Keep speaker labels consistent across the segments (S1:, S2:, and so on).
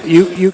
S1: you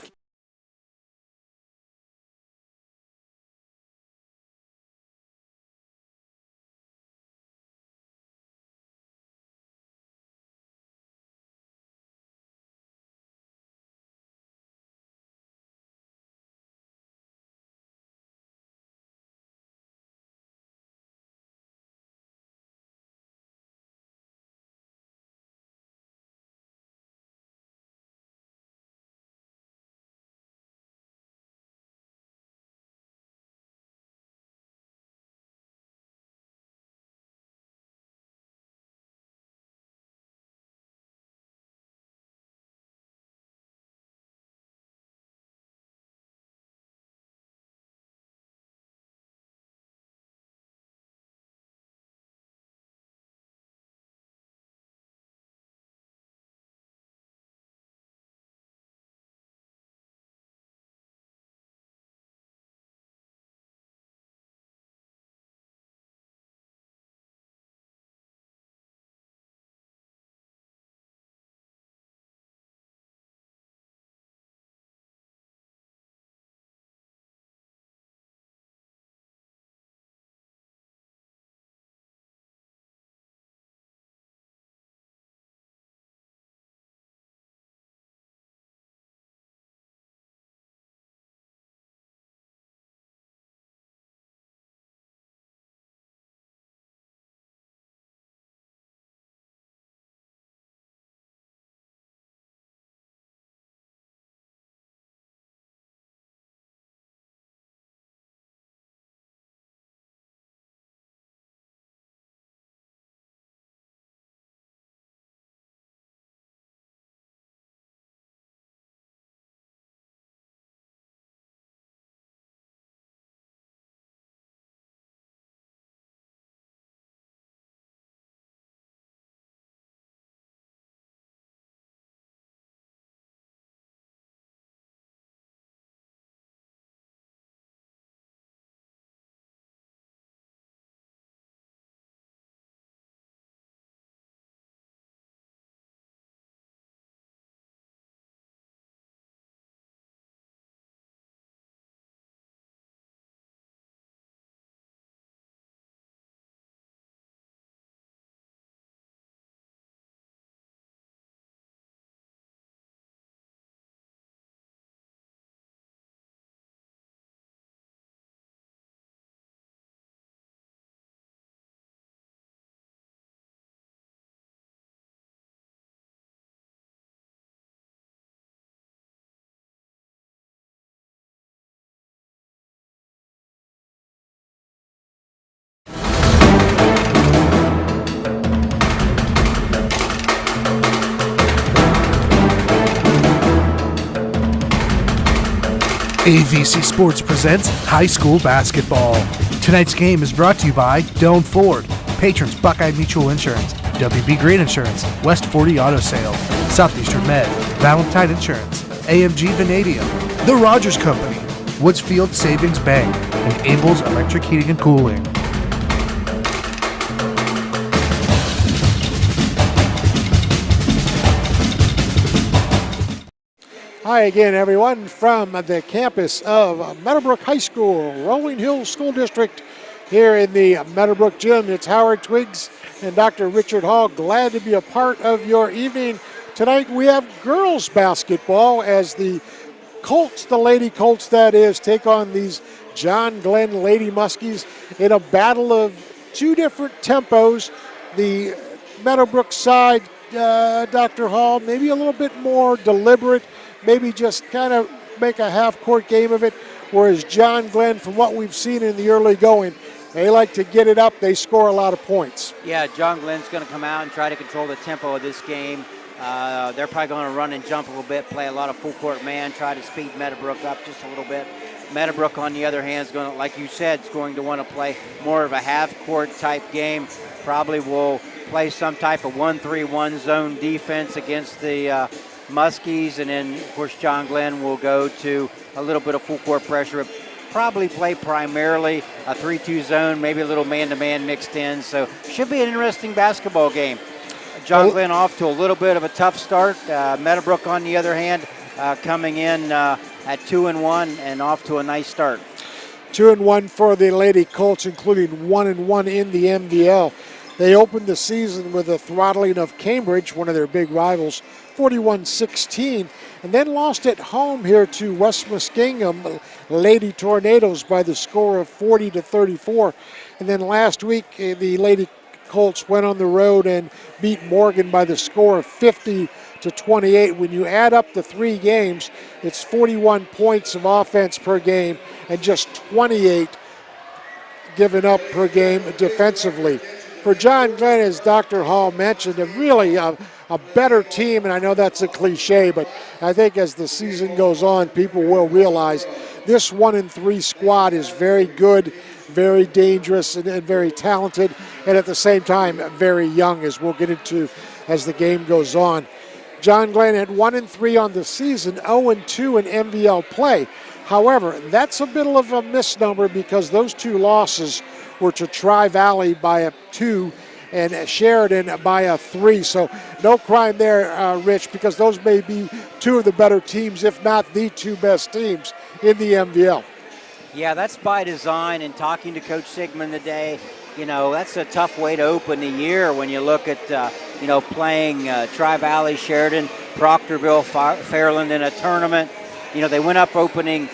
S1: AVC Sports presents high school basketball. Tonight's game is brought to you by Doan Ford, patrons Buckeye Mutual Insurance, WB Green Insurance, West 40 Auto Sales, Southeastern Med, Valentine Insurance, AMG Vanadium, The Rogers Company, Woodsfield Savings Bank, and Abel's Electric Heating and Cooling.
S2: Hi again, everyone, from the campus of Meadowbrook High School, Rolling Hills School District, here in the Meadowbrook Gym. It's Howard Twiggs and Dr. Richard Hall. Glad to be a part of your evening. Tonight we have girls basketball as the Colts, the Lady Colts that is, take on these John Glenn Lady Muskies in a battle of two different tempos. The Meadowbrook side, Dr. Hall, maybe a little bit more deliberate, maybe just kind of make a half-court game of it, whereas John Glenn, from what we've seen in the early going, they like to get it up, they score a lot of points.
S3: Yeah, John Glenn's going to come out and try to control the tempo of this game. They're probably going to run and jump a little bit, play a lot of full-court man, try to speed Meadowbrook up just a little bit. Meadowbrook, on the other hand, is going to, like you said, is going to want to play more of a half-court type game. Probably will play some type of 1-3-1 zone defense against the Muskies, and then, of course, John Glenn will go to a little bit of full-court pressure. Probably play primarily a 3-2 zone, maybe a little man-to-man mixed in. So should be an interesting basketball game. John Glenn off to a little bit of a tough start. Meadowbrook, on the other hand, coming in at 2-1 and off to a nice start.
S2: 2-1 for the Lady Colts, including 1-1 in the MVL. They opened the season with a throttling of Cambridge, one of their big rivals, 41-16, and then lost at home here to West Muskingum Lady Tornadoes by the score of 40-34. And then last week, the Lady Colts went on the road and beat Morgan by the score of 50-28. When you add up the 3 games, it's 41 points of offense per game and just 28 given up per game defensively. For John Glenn, as Dr. Hall mentioned, really a better team, and I know that's a cliche, but I think as the season goes on, people will realize this 1-3 squad is very good, very dangerous, and very talented, and at the same time, very young, as we'll get into as the game goes on. John Glenn had 1-3 on the season, 0-2 in MVL play. However, that's a bit of a misnomer because those 2 losses were to Tri-Valley by a 2 and Sheridan by a 3. So no crime there, Rich, because those may be 2 of the better teams, if not the 2 best teams in the MVL.
S3: Yeah, that's by design, and talking to Coach Sigmund today, that's a tough way to open the year when you look at, playing Tri-Valley, Sheridan, Proctorville, Fairland in a tournament. They went up opening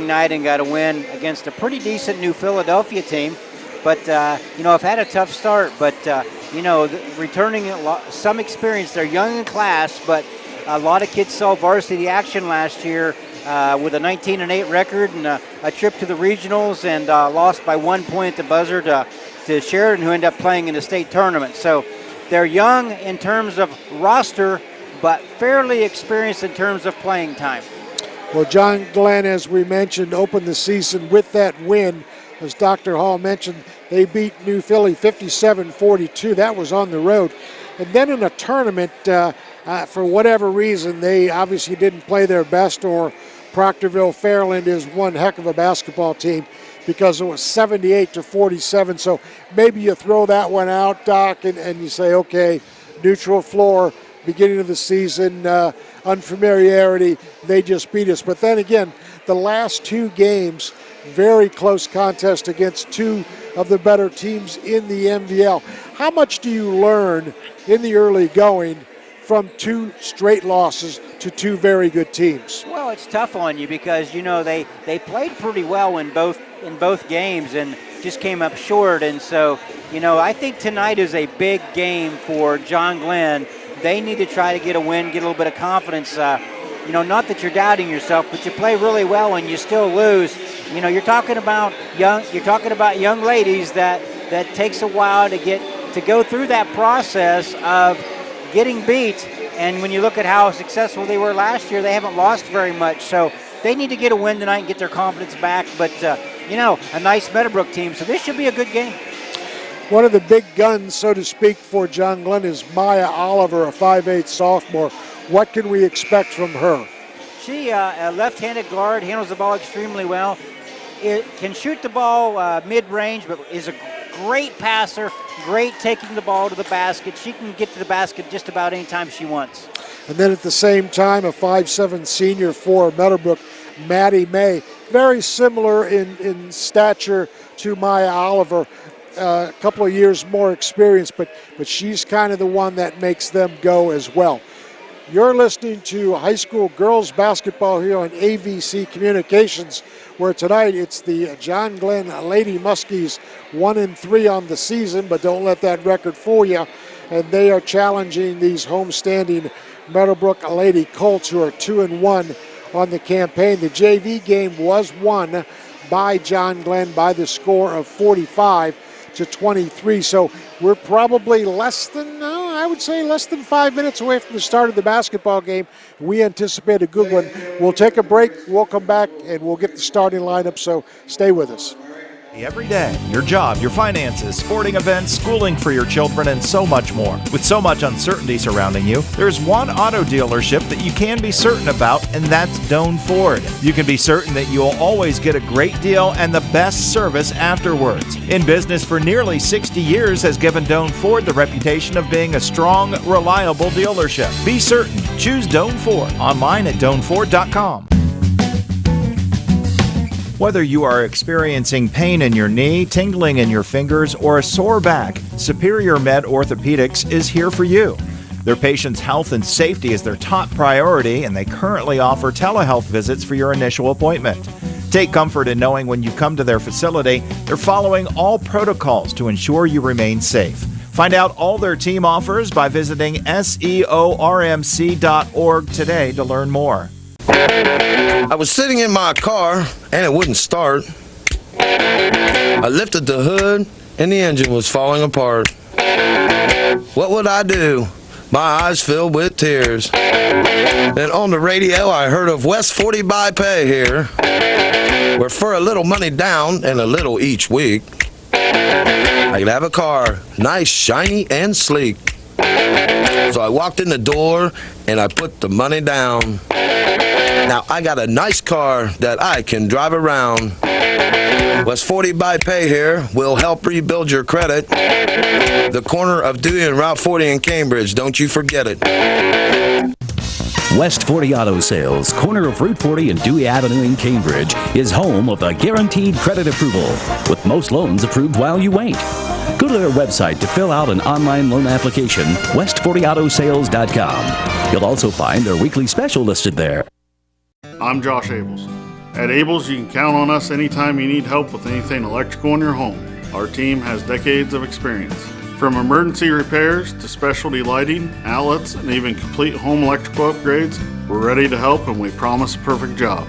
S3: night and got a win against a pretty decent New Philadelphia team. But, have had a tough start. But, returning some experience. They're young in class, but a lot of kids saw varsity action last year with a 19-8 record and a trip to the regionals and lost by 1 point at the buzzer to Sheridan, who ended up playing in the state tournament. So they're young in terms of roster, but fairly experienced in terms of playing time.
S2: Well, John Glenn, as we mentioned, opened the season with that win. As Dr. Hall mentioned, they beat New Philly 57-42. That was on the road. And then in a tournament, for whatever reason, they obviously didn't play their best, or Proctorville Fairland is one heck of a basketball team because it was 78-47. So maybe you throw that one out, Doc, and you say, okay, neutral floor, beginning of the season, unfamiliarity, they just beat us. But then again, the last 2 games, very close contest against 2 of the better teams in the MVL. How much do you learn in the early going from 2 straight losses to 2 very good teams?
S3: Well, it's tough on you because, they played pretty well in both games and just came up short. And so, I think tonight is a big game for John Glenn. They need to try to get a win, get a little bit of confidence. Not that you're doubting yourself, but you play really well and you still lose. You're talking about young ladies that takes a while to go through that process of getting beat. And when you look at how successful they were last year, they haven't lost very much. So they need to get a win tonight and get their confidence back. But, a nice Meadowbrook team. So this should be a good game.
S2: One of the big guns, so to speak, for John Glenn is Maya Oliver, a 5'8" sophomore. What can we expect from her?
S3: She, a left-handed guard, handles the ball extremely well. It can shoot the ball mid-range, but is a great passer, great taking the ball to the basket. She can get to the basket just about any time she wants.
S2: And then at the same time, a 5'7" senior for Meadowbrook, Maddie May. Very similar in stature to Maya Oliver. A couple of years more experience, but she's kind of the one that makes them go as well. You're listening to high school girls basketball here on AVC Communications, where tonight it's the John Glenn Lady Muskies 1-3 on the season, but don't let that record fool you. And they are challenging these homestanding Meadowbrook Lady Colts, who are 2-1 on the campaign. The JV game was won by John Glenn by the score of 45-23. So we're probably less than 5 minutes away from the start of the basketball game. We anticipate a good one. We'll take a break. We'll come back and we'll get the starting lineup. So stay with us.
S4: Every day, your job, your finances, sporting events, schooling for your children, and so much more. With so much uncertainty surrounding you, there's one auto dealership that you can be certain about, and that's Doan Ford. You can be certain that you'll always get a great deal and the best service afterwards. In business for nearly 60 years has given Doan Ford the reputation of being a strong, reliable dealership. Be certain. Choose Doan Ford online at doanford.com. Whether you are experiencing pain in your knee, tingling in your fingers, or a sore back, Superior Med Orthopedics is here for you. Their patients' health and safety is their top priority, and they currently offer telehealth visits for your initial appointment. Take comfort in knowing when you come to their facility, they're following all protocols to ensure you remain safe. Find out all their team offers by visiting seormc.org today to learn more.
S5: I was sitting in my car and it wouldn't start. I lifted the hood and the engine was falling apart. What would I do? My eyes filled with tears. Then on the radio I heard of West 40 by Pay here, where for a little money down and a little each week, I could have a car, nice, shiny, and sleek. So I walked in the door and I put the money down. Now I got a nice car that I can drive around. West 40 by Pay here will help rebuild your credit. The corner of Dewey and Route 40 in Cambridge, don't you forget it.
S6: West 40 Auto Sales, corner of Route 40 and Dewey Avenue in Cambridge, is home of the guaranteed credit approval, with most loans approved while you wait. Go to their website to fill out an online loan application, west40autosales.com. You'll also find their weekly special listed there.
S7: I'm Josh Abels. At Abels, you can count on us anytime you need help with anything electrical in your home. Our team has decades of experience. From emergency repairs to specialty lighting, outlets, and even complete home electrical upgrades, we're ready to help and we promise a perfect job.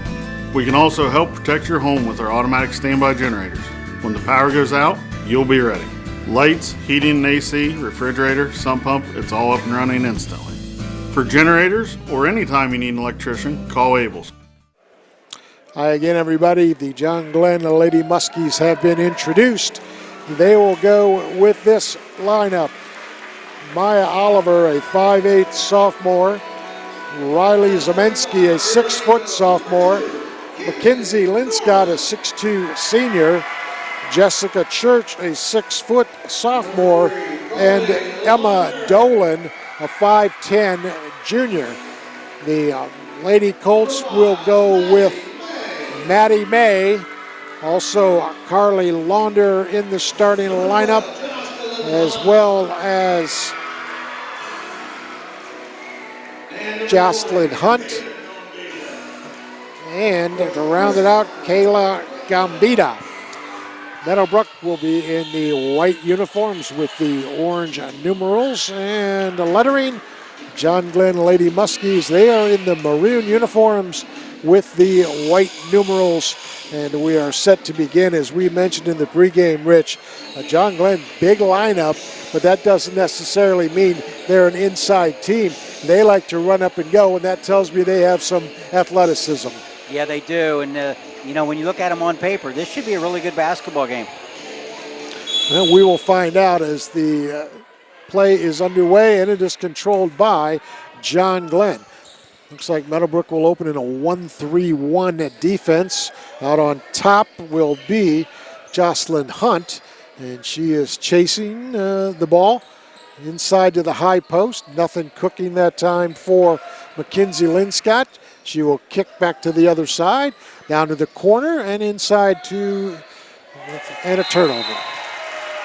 S7: We can also help protect your home with our automatic standby generators. When the power goes out, you'll be ready. Lights, heating and AC, refrigerator, sump pump, it's all up and running instantly. For generators or anytime you need an electrician, call Abels.
S2: Hi again, everybody. The John Glenn and Lady Muskies have been introduced. They will go with this lineup. Maya Oliver, a 5'8" sophomore. Riley Zemensky, a 6-foot sophomore. Mackenzie Linscott, a 6'2" senior. Jessica Church, a 6-foot sophomore. And Emma Dolan, a 5'10" junior. The Lady Colts will go with Maddie May, also Carly Launder in the starting lineup, as well as Jocelyn Hunt, and to round it out, Kayla Gambita. Meadowbrook will be in the white uniforms with the orange numerals and the lettering. John Glenn Lady Muskies, they are in the maroon uniforms with the white numerals, and we are set to begin. As we mentioned in the pregame, Rich, John Glenn, big lineup, but that doesn't necessarily mean they're an inside team. They like to run up and go, and that tells me they have some athleticism.
S3: Yeah, they do, and when you look at them on paper, this should be a really good basketball game.
S2: Well, we will find out as the play is underway, and it is controlled by John Glenn. Looks like Meadowbrook will open in a 1-3-1 defense. Out on top will be Jocelyn Hunt, and she is chasing the ball inside to the high post. Nothing cooking that time for Mackenzie Linscott. She will kick back to the other side, down to the corner, and inside and a turnover.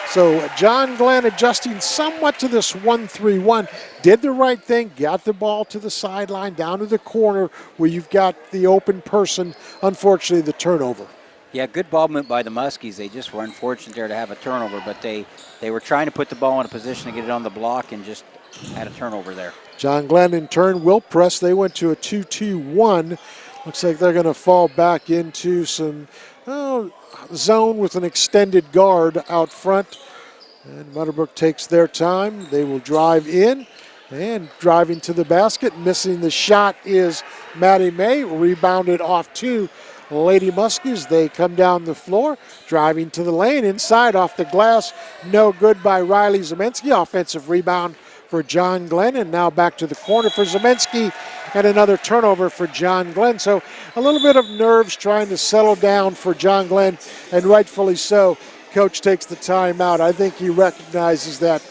S2: So John Glenn adjusting somewhat to this 1-3-1. Did the right thing, got the ball to the sideline, down to the corner where you've got the open person. Unfortunately, the turnover.
S3: Yeah, good ball movement by the Muskies. They just were unfortunate there to have a turnover, but they were trying to put the ball in a position to get it on the block and just had a turnover there.
S2: John Glenn, in turn, will press. They went to a 2-2-1. Looks like they're going to fall back into some zone with an extended guard out front. And Meadowbrook takes their time. They will drive in, and driving to the basket. Missing the shot is Maddie May. Rebounded off to Lady Muskies. They come down the floor, driving to the lane, inside off the glass. No good by Riley Zemensky. Offensive rebound for John Glenn, and now back to the corner for Zemensky, and another turnover for John Glenn. So a little bit of nerves trying to settle down for John Glenn, and rightfully so. Coach takes the timeout. I think he recognizes that.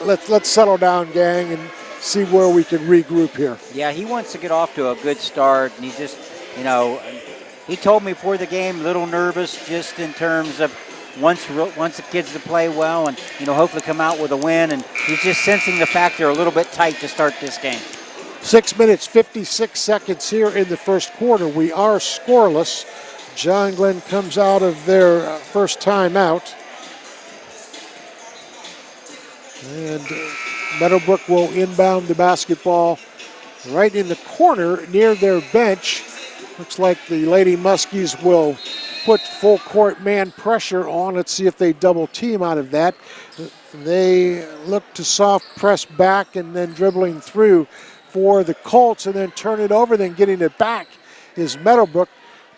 S2: Let's settle down, gang, and see where we can regroup here.
S3: Yeah, he wants to get off to a good start, and he just, he told me before the game, a little nervous just in terms of wants the kids to play well and, hopefully come out with a win, and he's just sensing the fact they're a little bit tight to start this game.
S2: 6 minutes, 56 seconds here in the first quarter. We are scoreless. John Glenn comes out of their first timeout. And Meadowbrook will inbound the basketball right in the corner near their bench. Looks like the Lady Muskies will put full court man pressure on. Let's see if they double team out of that. They look to soft press back and then dribbling through for the Colts and then turn it over. Then getting it back is Meadowbrook.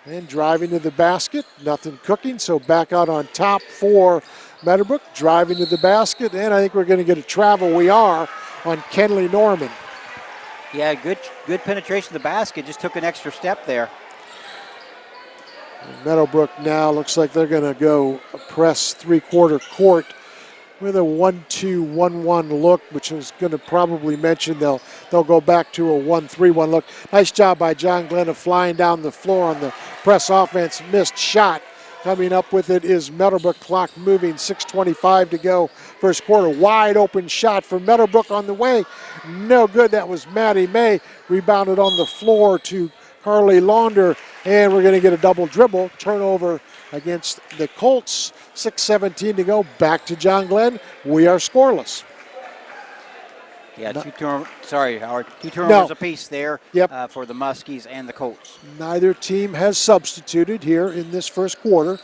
S2: And driving to the basket, nothing cooking, so back out on top for Meadowbrook, driving to the basket, and I think we're going to get a travel. We are on Kenley Norman.
S3: Yeah, good penetration of the basket, just took an extra step there.
S2: And Meadowbrook now looks like they're going to go press three-quarter court with a 1-2-1-1 look, which is going to probably mention they'll go back to a 1-3-1 look. Nice job by John Glenn of flying down the floor on the press offense. Missed shot. Coming up with it is Meadowbrook. Clock moving, 6:25 to go. First quarter, wide open shot for Meadowbrook on the way. No good. That was Maddie May. Rebounded on the floor to Carly Launder, and we're going to get a double dribble. Turnover against the Colts. 6:17 to go. Back to John Glenn. We are scoreless.
S3: Yeah, two turnovers apiece there.
S2: Yep.
S3: For the Muskies and the Colts.
S2: Neither team has substituted here in this first quarter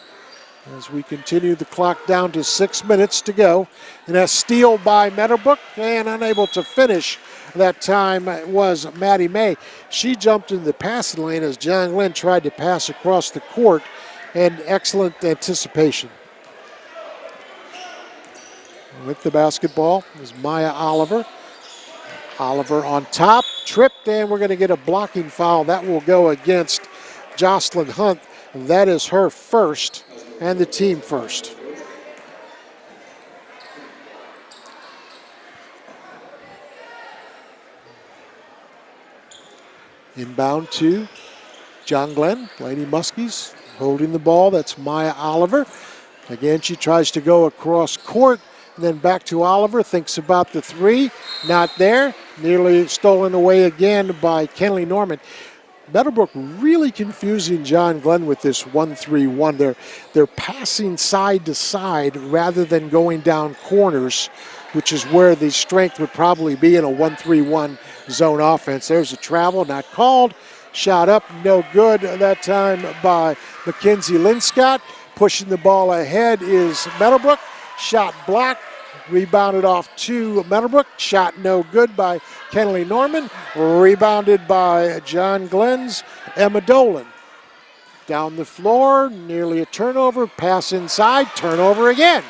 S2: as we continue the clock down to 6 minutes to go. And a steal by Meadowbrook, and unable to finish that time was Maddie May. She jumped in the passing lane as John Glenn tried to pass across the court, and excellent anticipation. With the basketball is Maya Oliver. Oliver on top, tripped, and we're going to get a blocking foul. That will go against Jocelyn Hunt. That is her first and the team first. Inbound to John Glenn. Lady Muskies holding the ball. That's Maya Oliver. Again, she tries to go across court. And then back to Oliver, thinks about the three, not there. Nearly stolen away again by Kenley Norman. Meadowbrook really confusing John Glenn with this 1-3-1. They're passing side to side rather than going down corners, which is where the strength would probably be in a 1-3-1 zone offense. There's a travel, not called. Shot up, no good that time by Mackenzie Linscott. Pushing the ball ahead is Meadowbrook. Shot blocked, rebounded off to Meadowbrook. Shot no good by Kenley Norman. Rebounded by John Glenn's Emma Dolan. Down the floor, nearly a turnover. Pass inside, turnover again.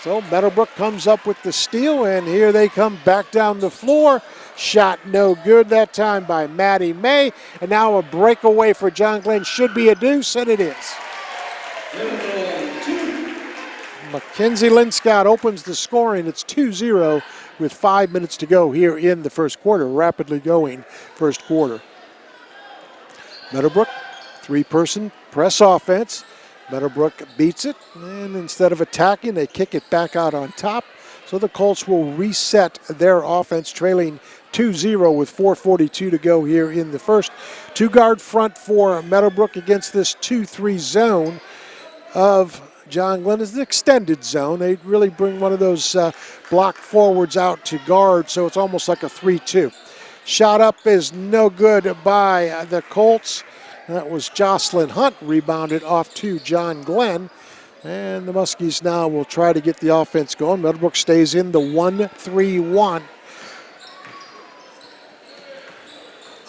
S2: So Meadowbrook comes up with the steal, and here they come back down the floor. Shot no good that time by Maddie May. And now a breakaway for John Glenn. Should be a deuce, and it is. Mackenzie Linscott opens the scoring. It's 2-0 with 5 minutes to go here in the first quarter. Rapidly going first quarter. Meadowbrook, three-person press offense. Meadowbrook beats it, and instead of attacking, they kick it back out on top. So the Colts will reset their offense, trailing 2-0 with 4:42 to go here in the first. Two-guard front for Meadowbrook against this 2-3 zone of John Glenn. Is the extended zone. They really bring one of those block forwards out to guard, so it's almost like a 3-2. Shot up is no good by the Colts. That was Jocelyn Hunt, rebounded off to John Glenn. And the Muskies now will try to get the offense going. Meadowbrook stays in the 1-3-1.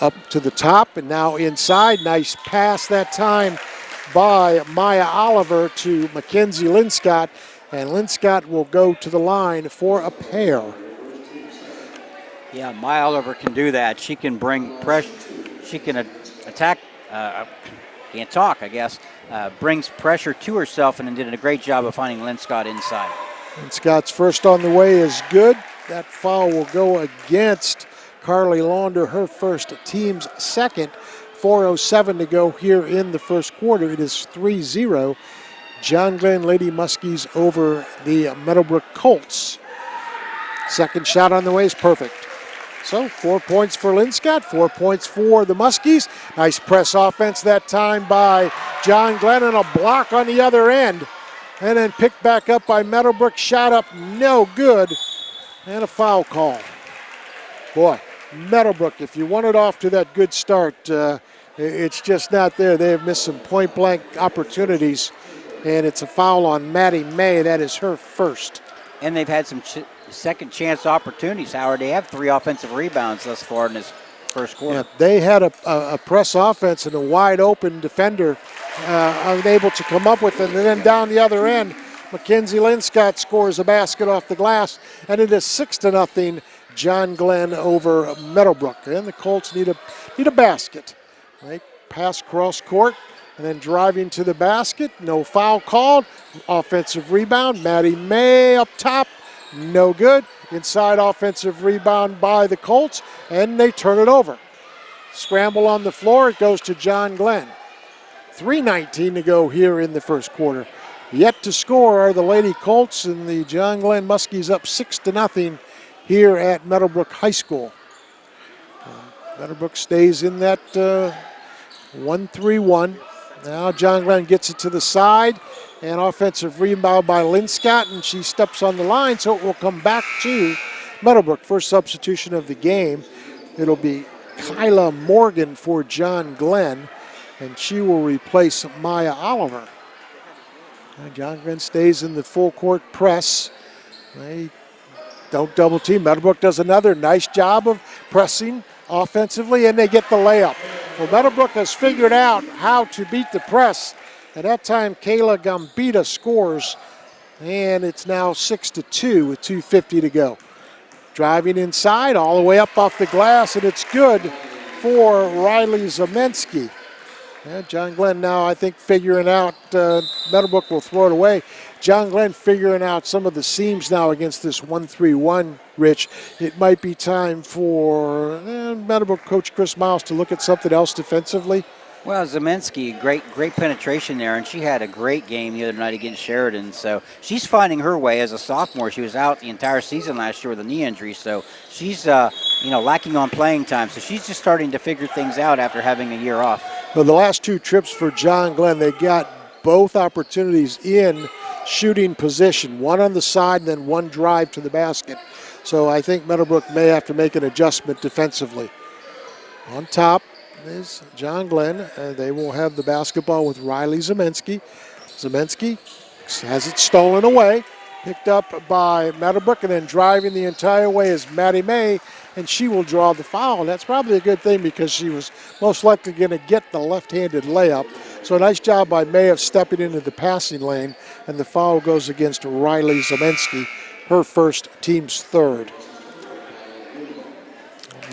S2: up to the top and now inside. Nice pass that time by Maya Oliver to Mackenzie Linscott, and Linscott will go to the line for a pair.
S3: Yeah, Maya Oliver can do that. She can bring pressure. She can attack. Can't talk, I guess. Brings pressure to herself and did a great job of finding Linscott inside.
S2: Linscott's first on the way is good. That foul will go against Carly Launder, her first, team's second. 4:07 to go here in the first quarter. It is 3-0. John Glenn Lady Muskies over the Meadowbrook Colts. Second shot on the way is perfect. So 4 points for Linscott, 4 points for the Muskies. Nice press offense that time by John Glenn, and a block on the other end. And then picked back up by Meadowbrook, shot up, no good, and a foul call. Boy, Meadowbrook, if you wanted off to that good start, it's just not there. They have missed some point-blank opportunities, and it's a foul on Maddie May. That is her first.
S3: And they've had some second chance opportunities, Howard. They have 3 offensive rebounds thus far in this first quarter.
S2: Yeah, they had a press offense and a wide open defender unable to come up with it. And then down the other end, Mackenzie Linscott scores a basket off the glass, and it is 6-0 John Glenn over Meadowbrook. And the Colts need a basket. Right? Pass cross court and then driving to the basket. No foul called. Offensive rebound. Maddie May up top. No good. Inside offensive rebound by the Colts, and they turn it over. Scramble on the floor. It goes to John Glenn. 3:19 to go here in the first quarter. Yet to score are the Lady Colts, and the John Glenn Muskies up 6-0 here at Meadowbrook High School. Meadowbrook stays in that 1-3-1. Now John Glenn gets it to the side, and offensive rebound by Linscott, and she steps on the line, so it will come back to Meadowbrook. First substitution of the game. It'll be Kyla Morgan for John Glenn, and she will replace Maya Oliver. And John Glenn stays in the full court press. They don't double team. Meadowbrook does another nice job of pressing offensively, and they get the layup. Well, Meadowbrook has figured out how to beat the press. At that time, Kayla Gambita scores, and it's now 6-2 with 2:50 to go. Driving inside, all the way up off the glass, and it's good for Riley Zemensky. And John Glenn now, I think, figuring out, Meadowbrook will throw it away. John Glenn figuring out some of the seams now against this 1-3-1, Rich. It might be time for Meadowbrook coach Chris Miles to look at something else defensively.
S3: Well, Zemensky, great penetration there, and she had a great game the other night against Sheridan. So she's finding her way as a sophomore. She was out the entire season last year with a knee injury, so she's lacking on playing time. So she's just starting to figure things out after having a year off.
S2: Well, the last 2 trips for John Glenn, they got both opportunities in shooting position, one on the side and then one drive to the basket. So I think Meadowbrook may have to make an adjustment defensively. On top is John Glenn. They will have the basketball with Riley Zemensky. Zemensky has it stolen away, picked up by Meadowbrook, and then driving the entire way is Maddie May, and she will draw the foul. And that's probably a good thing because she was most likely going to get the left-handed layup. So a nice job by May of stepping into the passing lane, and the foul goes against Riley Zemensky, her first, team's third.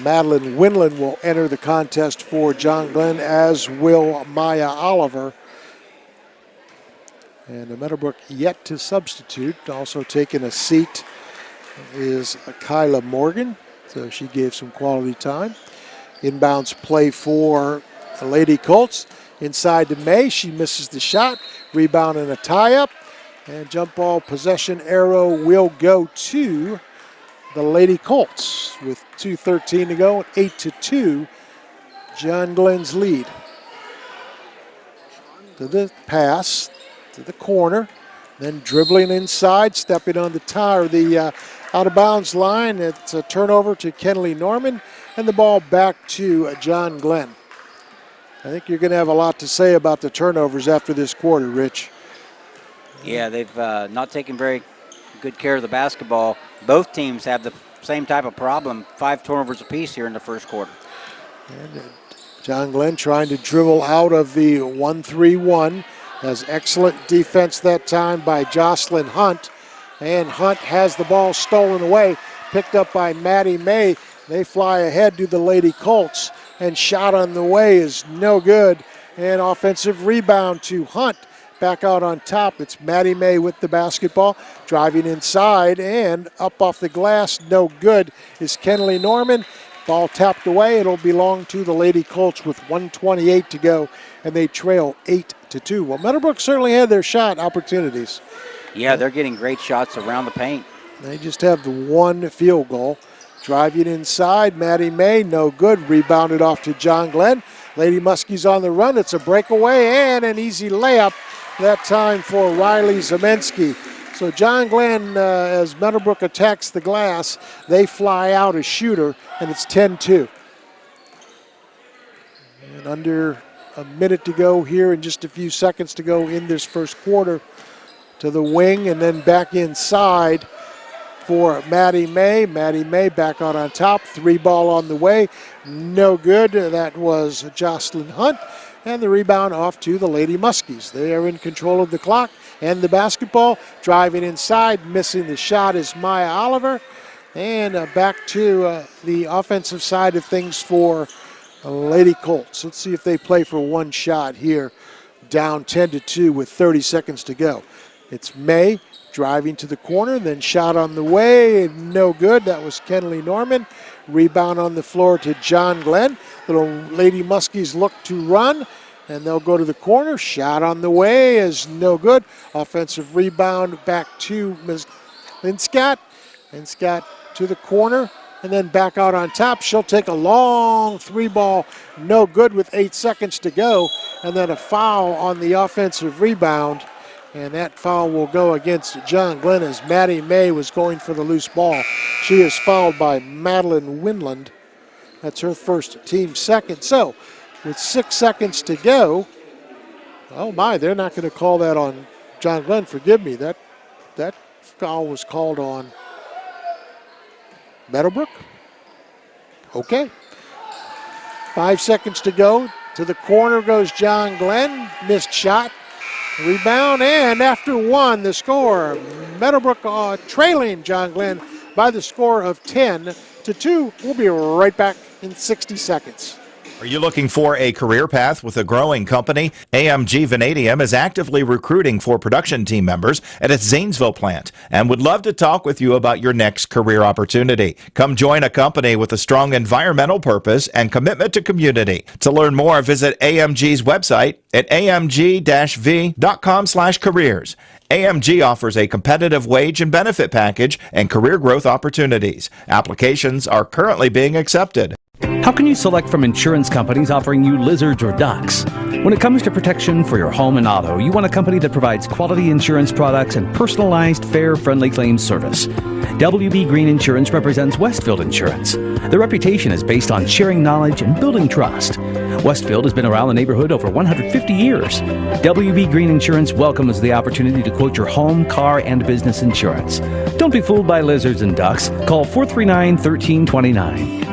S2: Madeline Winland will enter the contest for John Glenn, as will Maya Oliver. And the Meadowbrook yet to substitute. Also taking a seat is Kyla Morgan, so she gave some quality time. Inbounds play for the Lady Colts. Inside to May, she misses the shot. Rebound and a tie-up. And jump ball possession arrow will go to the Lady Colts with 2:13 to go, 8-2, John Glenn's lead. To the pass, to the corner, then dribbling inside, stepping on the out-of-bounds line. It's a turnover to Kenley Norman, and the ball back to John Glenn. I think you're going to have a lot to say about the turnovers after this quarter, Rich.
S3: Yeah, they've not taken very good care of the basketball. Both teams have the same type of problem, 5 turnovers apiece here in the first quarter.
S2: And John Glenn trying to dribble out of the 1-3-1. Has excellent defense that time by Jocelyn Hunt. And Hunt has the ball stolen away, picked up by Maddie May. They fly ahead to the Lady Colts, and shot on the way is no good. And offensive rebound to Hunt. Back out on top, it's Maddie May with the basketball, driving inside and up off the glass, no good, is Kenley Norman. Ball tapped away, it'll belong to the Lady Colts with 1:28 to go, and they trail 8-2. Well, Meadowbrook certainly had their shot opportunities.
S3: Yeah, they're getting great shots around the paint.
S2: They just have the one field goal. Driving inside, Maddie May, no good, rebounded off to John Glenn. Lady Muskies on the run, it's a breakaway and an easy layup. That time for Riley Zemensky. So John Glenn, as Meadowbrook attacks the glass, they fly out a shooter, and it's 10-2. And under a minute to go here and just a few seconds to go in this first quarter. To the wing and then back inside for Maddie May. Maddie May back out on top. 3-ball on the way. No good. That was Jocelyn Hunt. And the rebound off to the Lady Muskies. They are in control of the clock and the basketball. Driving inside, missing the shot is Maya Oliver. And back to the offensive side of things for Lady Colts. Let's see if they play for one shot here. Down 10-2 with 30 seconds to go. It's May driving to the corner, then shot on the way, no good. That was Kenley Norman. Rebound on the floor to John Glenn. Little Lady Muskies look to run, and they'll go to the corner. Shot on the way is no good. Offensive rebound back to Ms. Linscott. Linscott to the corner, and then back out on top. She'll take a long 3-ball, no good with 8 seconds to go, and then a foul on the offensive rebound. And that foul will go against John Glenn as Maddie May was going for the loose ball. She is fouled by Madeline Winland. That's her first, team second. So with 6 seconds to go, oh my, they're not going to call that on John Glenn. Forgive me, that foul was called on Meadowbrook. Okay. 5 seconds to go. To the corner goes John Glenn. Missed shot. Rebound, and after one, the score. Meadowbrook trailing John Glenn by the score of 10-2. We'll be right back in 60 seconds.
S4: Are you looking for a career path with a growing company? AMG Vanadium is actively recruiting for production team members at its Zanesville plant and would love to talk with you about your next career opportunity. Come join a company with a strong environmental purpose and commitment to community. To learn more, visit AMG's website at amg-v.com/careers. AMG offers a competitive wage and benefit package and career growth opportunities. Applications are currently being accepted.
S6: How can you select from insurance companies offering you lizards or ducks? When it comes to protection for your home and auto, you want a company that provides quality insurance products and personalized, fair, friendly claims service. WB Green Insurance represents Westfield Insurance. Their reputation is based on sharing knowledge and building trust. Westfield has been around the neighborhood over 150 years. WB Green Insurance welcomes the opportunity to quote your home, car, and business insurance. Don't be fooled by lizards and ducks. Call 439-1329.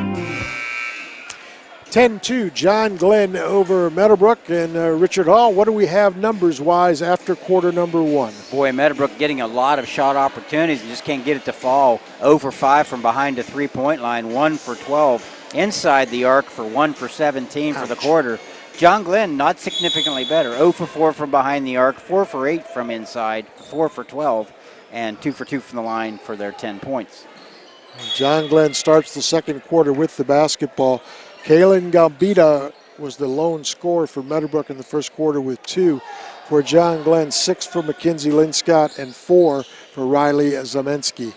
S2: 10-2, John Glenn over Meadowbrook. And Richard Hall, what do we have numbers-wise after quarter number one?
S3: Boy, Meadowbrook getting a lot of shot opportunities and just can't get it to fall. 0 for 5 from behind the three-point line, 1 for 12 inside the arc for 1 for 17 for the quarter. John Glenn not significantly better, 0 for 4 from behind the arc, 4 for 8 from inside, 4 for 12, and 2 for 2 from the line for their 10 points.
S2: John Glenn starts the second quarter with the basketball. Kaylin Gambita was the lone scorer for Meadowbrook in the first quarter with 2 for John Glenn, 6 for Mackenzie Linscott, and 4 for Riley Zamensky.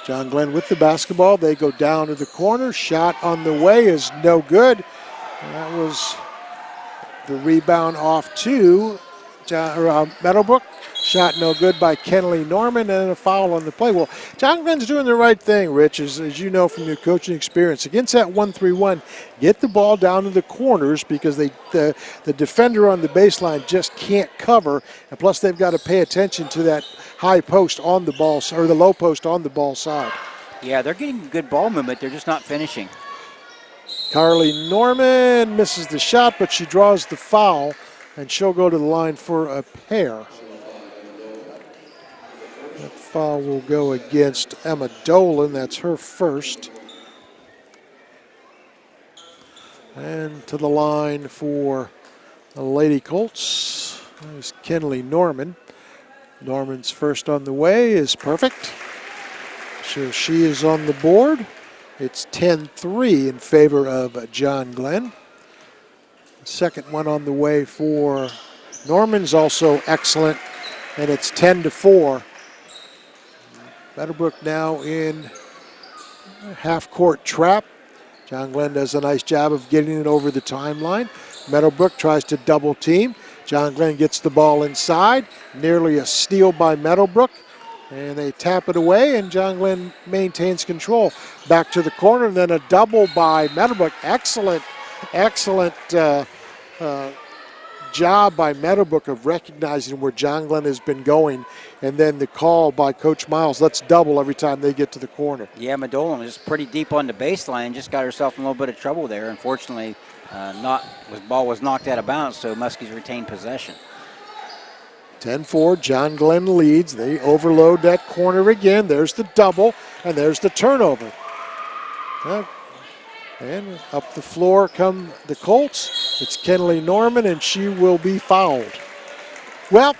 S2: John Glenn with the basketball. They go down to the corner. Shot on the way is no good. That was the rebound off to Meadowbrook. Shot no good by Kenley Norman, and a foul on the play. Well, John Glenn's doing the right thing, Rich, as you know from your coaching experience. Against that 1-3-1, get the ball down to the corners because the defender on the baseline just can't cover, and plus they've got to pay attention to that high post on the ball, or the low post on the ball side.
S3: Yeah, they're getting good ball movement. They're just not finishing.
S2: Carly Norman misses the shot, but she draws the foul, and she'll go to the line for a pair. That foul will go against Emma Dolan. That's her first. And to the line for the Lady Colts is Kenley Norman. Norman's first on the way is perfect. So she is on the board. It's 10-3 in favor of John Glenn. Second one on the way for Norman's also excellent, and it's 10-4. Meadowbrook now in half-court trap. John Glenn does a nice job of getting it over the timeline. Meadowbrook tries to double team. John Glenn gets the ball inside. Nearly a steal by Meadowbrook. And they tap it away, and John Glenn maintains control. Back to the corner, and then a double by Meadowbrook. Excellent job by Meadowbrook of recognizing where John Glenn has been going, and then the call by Coach Miles, let's double every time they get to the corner.
S3: Yeah, Madolan is pretty deep on the baseline, just got herself in a little bit of trouble there. Unfortunately, the ball was knocked out of bounds, so Muskies retained possession.
S2: 10-4, John Glenn leads. They overload that corner again. There's the double, and there's the turnover. And up the floor come the Colts. It's Kenley Norman, and she will be fouled. Well,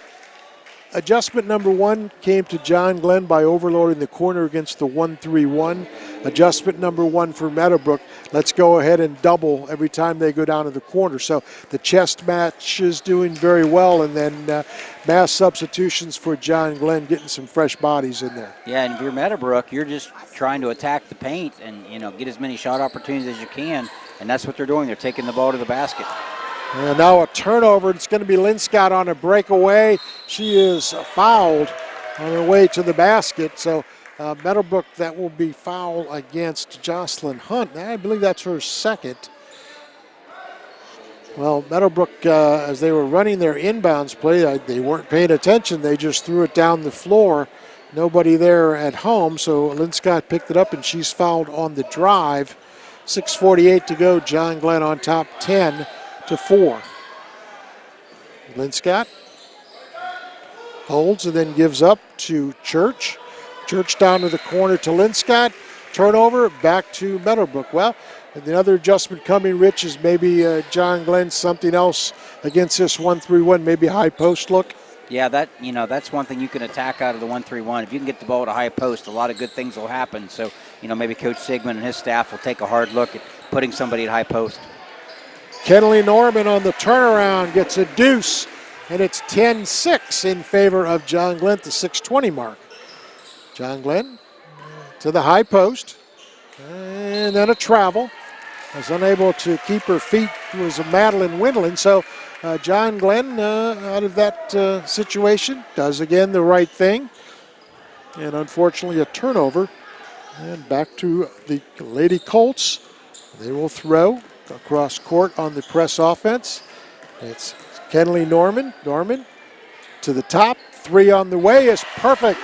S2: adjustment number one came to John Glenn by overloading the corner against the 1-3-1. Adjustment number one for Meadowbrook. Let's go ahead and double every time they go down to the corner. So the chest match is doing very well, and then mass substitutions for John Glenn, getting some fresh bodies in there.
S3: Yeah, and if you're Meadowbrook, you're just trying to attack the paint and get as many shot opportunities as you can, and that's what they're doing. They're taking the ball to the basket.
S2: And now a turnover. It's going to be Linscott on a breakaway. She is fouled on her way to the basket. So Meadowbrook, that will be foul against Jocelyn Hunt. I believe that's her second. Well, Meadowbrook, as they were running their inbounds play, they weren't paying attention. They just threw it down the floor. Nobody there at home, so Linscott picked it up, and she's fouled on the drive. 6:48 to go. John Glenn on top, 10-4. Linscott holds and then gives up to Church. Church down to the corner to Linscott. Turnover, back to Meadowbrook. Well, the other adjustment coming, Rich, is maybe John Glenn something else against this 1-3-1, maybe a high post look.
S3: Yeah, that's one thing you can attack out of the 1-3-1. If you can get the ball at a high post, a lot of good things will happen. So, maybe Coach Sigmund and his staff will take a hard look at putting somebody at high post.
S2: Kenley Norman on the turnaround gets a deuce, and it's 10-6 in favor of John Glenn at the 6:20 mark. John Glenn to the high post, and then a travel. Was unable to keep her feet, was a Madeline Windland. So John Glenn, out of that situation, does again the right thing. And unfortunately a turnover. And back to the Lady Colts. They will throw across court on the press offense. It's Kenley Norman. Norman to the top. Three on the way is perfect.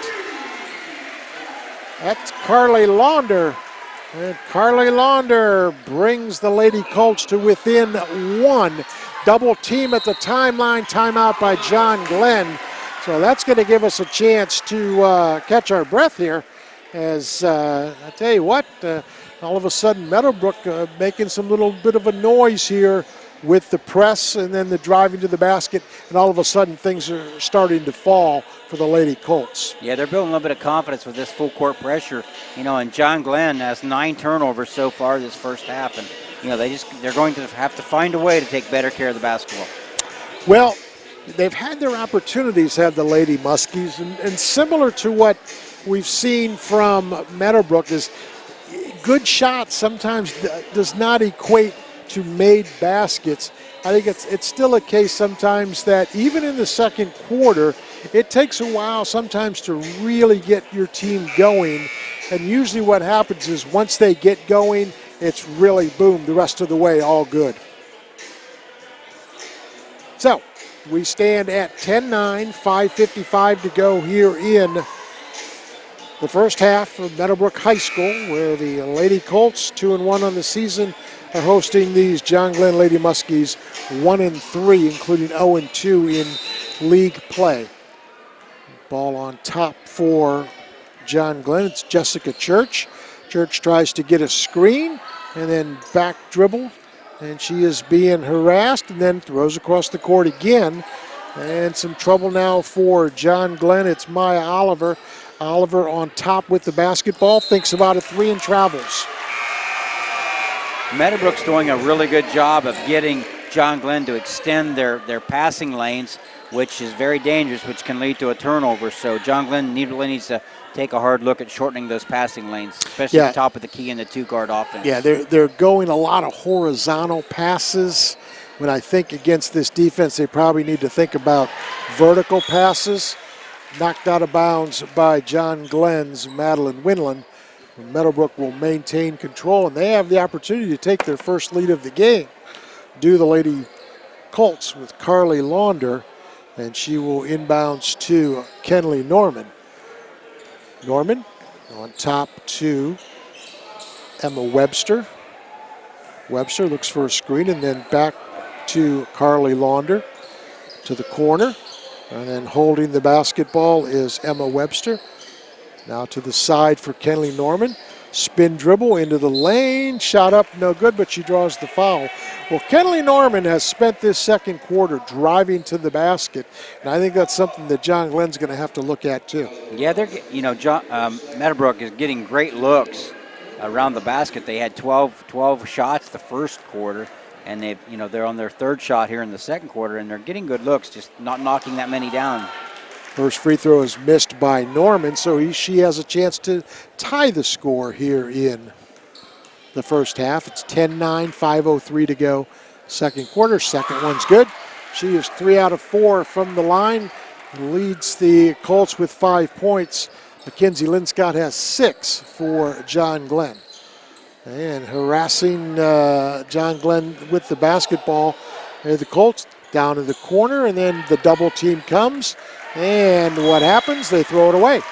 S2: That's Carly Launder. And Carly Launder brings the Lady Colts to within one. Double team at the timeline. Timeout by John Glenn. So that's going to give us a chance to catch our breath here. As I tell you what, all of a sudden Meadowbrook making some little bit of a noise here with the press and then the driving to the basket, and all of a sudden things are starting to fall for the Lady Colts.
S3: Yeah, they're building a little bit of confidence with this full court pressure. And John Glenn has 9 turnovers so far this first half, and they're going to have to find a way to take better care of the basketball.
S2: Well, they've had their opportunities, have the Lady Muskies, and similar to what we've seen from Meadowbrook is good shots sometimes does not equate to made baskets. I think it's still a case sometimes that even in the second quarter, it takes a while sometimes to really get your team going. And usually what happens is once they get going, it's really boom, the rest of the way, all good. So we stand at 10-9, 5:55 to go here in the first half of Meadowbrook High School, where the Lady Colts, 2-1 on the season, are hosting these John Glenn Lady Muskies, 1-3, including 0-2 in league play. Ball on top for John Glenn. It's Jessica Church. Church tries to get a screen and then back dribble, and she is being harassed and then throws across the court again. And some trouble now for John Glenn. It's Maya Oliver. Oliver on top with the basketball, thinks about a three and travels.
S3: Meadowbrook's doing a really good job of getting John Glenn to extend their passing lanes, which is very dangerous, which can lead to a turnover. So John Glenn really needs to take a hard look at shortening those passing lanes, especially at the top of the key in the two-guard offense.
S2: Yeah, they're going a lot of horizontal passes. When I think against this defense, they probably need to think about vertical passes. Knocked out of bounds by John Glenn's Madeline Winland. Meadowbrook will maintain control, and they have the opportunity to take their first lead of the game. Do the Lady Colts with Carly Launder, and she will inbounds to Kenley Norman. Norman on top to Emma Webster. Webster looks for a screen and then back to Carly Launder to the corner. And then holding the basketball is Emma Webster. Now to the side for Kenley Norman. Spin dribble into the lane. Shot up, no good, but she draws the foul. Well, Kenley Norman has spent this second quarter driving to the basket, and I think that's something that John Glenn's going to have to look at too.
S3: Yeah, Meadowbrook is getting great looks around the basket. They had 12 shots the first quarter, and they're on their third shot here in the second quarter, and they're getting good looks, just not knocking that many down.
S2: First free throw is missed by Norman, so she has a chance to tie the score here in the first half. It's 10-9, 5:03 to go. Second quarter, second one's good. She is 3 out of 4 from the line, leads the Colts with 5 points. Mackenzie Linscott has 6 for John Glenn. And harassing John Glenn with the basketball. The Colts down in the corner, and then the double team comes. And what happens? They throw it away.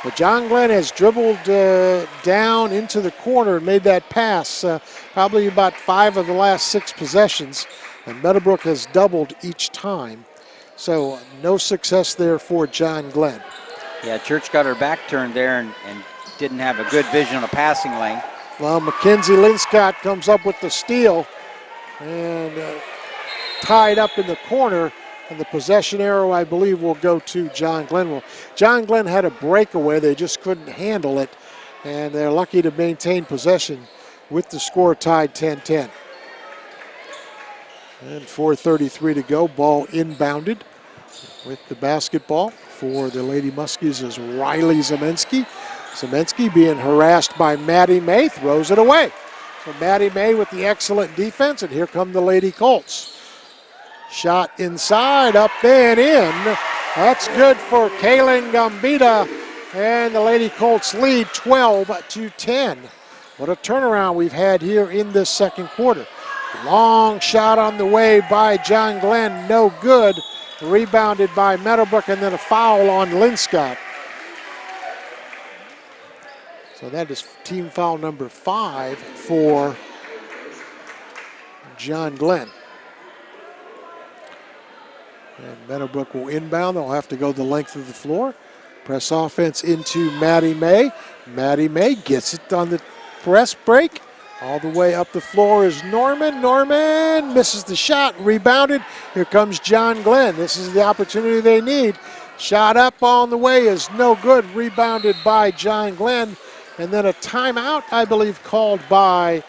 S2: But John Glenn has dribbled down into the corner and made that pass probably about 5 of the last 6 possessions. And Meadowbrook has doubled each time. So no success there for John Glenn.
S3: Yeah, Church got her back turned there and didn't have a good vision on a passing lane.
S2: Well, Mackenzie Linscott comes up with the steal and tied up in the corner. And the possession arrow, I believe, will go to John Glenn. Well, John Glenn had a breakaway. They just couldn't handle it. And they're lucky to maintain possession with the score tied 10-10. And 4:33 to go. Ball inbounded with the basketball for the Lady Muskies is Riley Zemensky. Zemensky being harassed by Maddie May, throws it away. So Maddie May with the excellent defense, and here come the Lady Colts. Shot inside, up and in. That's good for Kaylin Gambita, and the Lady Colts lead 12-10. What a turnaround we've had here in this second quarter. Long shot on the way by John Glenn, no good. Rebounded by Meadowbrook, and then a foul on Linscott. So that is team foul number 5 for John Glenn. And Meadowbrook will inbound. They'll have to go the length of the floor. Press offense into Maddie May. Maddie May gets it on the press break. All the way up the floor is Norman. Norman misses the shot, rebounded. Here comes John Glenn. This is the opportunity they need. Shot up on the way is no good, rebounded by John Glenn. And then a timeout, I believe, called by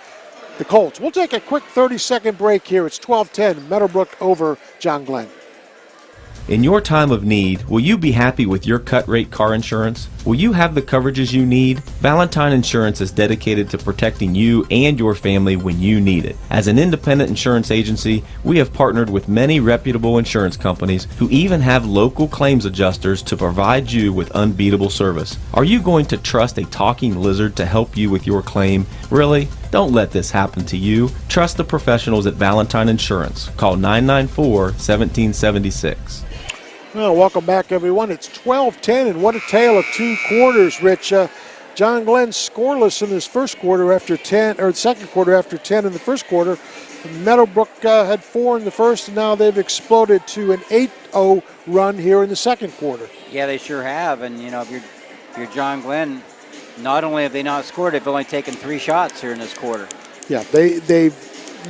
S2: the Colts. We'll take a quick 30-second break here. It's 12-10, Meadowbrook over John Glenn.
S8: In your time of need, will you be happy with your cut-rate car insurance? Will you have the coverages you need? Valentine Insurance is dedicated to protecting you and your family when you need it. As an independent insurance agency, we have partnered with many reputable insurance companies who even have local claims adjusters to provide you with unbeatable service. Are you going to trust a talking lizard to help you with your claim? Really? Don't let this happen to you. Trust the professionals at Valentine Insurance. Call 994-1776.
S2: Well, welcome back, everyone. It's 12-10, and what a tale of two quarters, Rich. John Glenn scoreless in his first quarter after 10, or second quarter after 10 in the first quarter. Meadowbrook had 4 in the first, and now they've exploded to an 8-0 run here in the second quarter.
S3: Yeah, they sure have. And, you know, if you're John Glenn, not only have they not scored, they've only taken 3 shots here in this quarter.
S2: Yeah, they've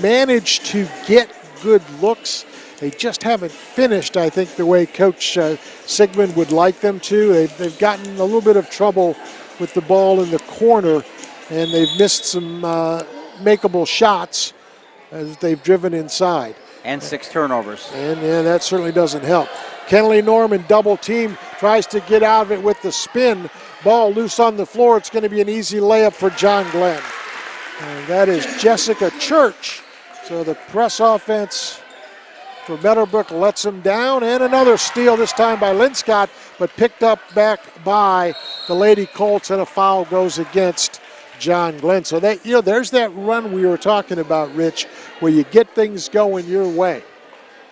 S2: managed to get good looks. They just haven't finished, I think, the way Coach Sigmund would like them to. They've gotten a little bit of trouble with the ball in the corner, and they've missed some makeable shots as they've driven inside.
S3: And 6 turnovers.
S2: And yeah, that certainly doesn't help. Kenley Norman double team, tries to get out of it with the spin. Ball loose on the floor. It's going to be an easy layup for John Glenn. And that is Jessica Church. So the press offense for Meadowbrook lets them down. And another steal, this time by Linscott, but picked up back by the Lady Colts, and a foul goes against John Glenn. So that, you know, there's that run we were talking about, Rich, where you get things going your way.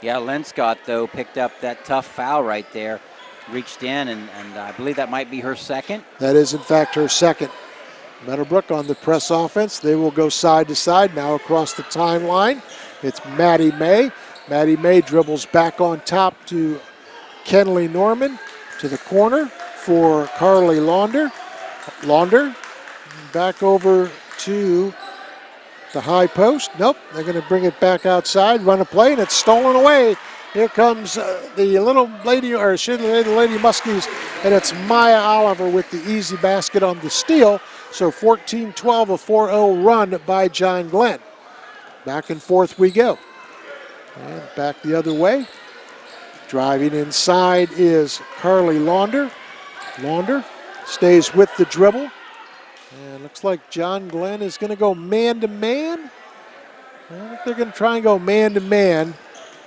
S3: Yeah, Linscott, though, picked up that tough foul right there, reached in, and I believe that might be her second.
S2: That is, in fact, her second. Meadowbrook on the press offense. They will go side to side now across the timeline. It's Maddie May. Maddie May dribbles back on top to Kenley Norman to the corner for Carly Launder. Launder back over to the high post. Nope, they're going to bring it back outside, run a play, and it's stolen away. Here comes the little lady, or should the Lady Muskies, and it's Maya Oliver with the easy basket on the steal. So 14-12, a 4-0 run by John Glenn. Back and forth we go. And back the other way. Driving inside is Carly Launder. Launder stays with the dribble. And looks like John Glenn is going to go man-to-man. I think they're going to try and go man-to-man.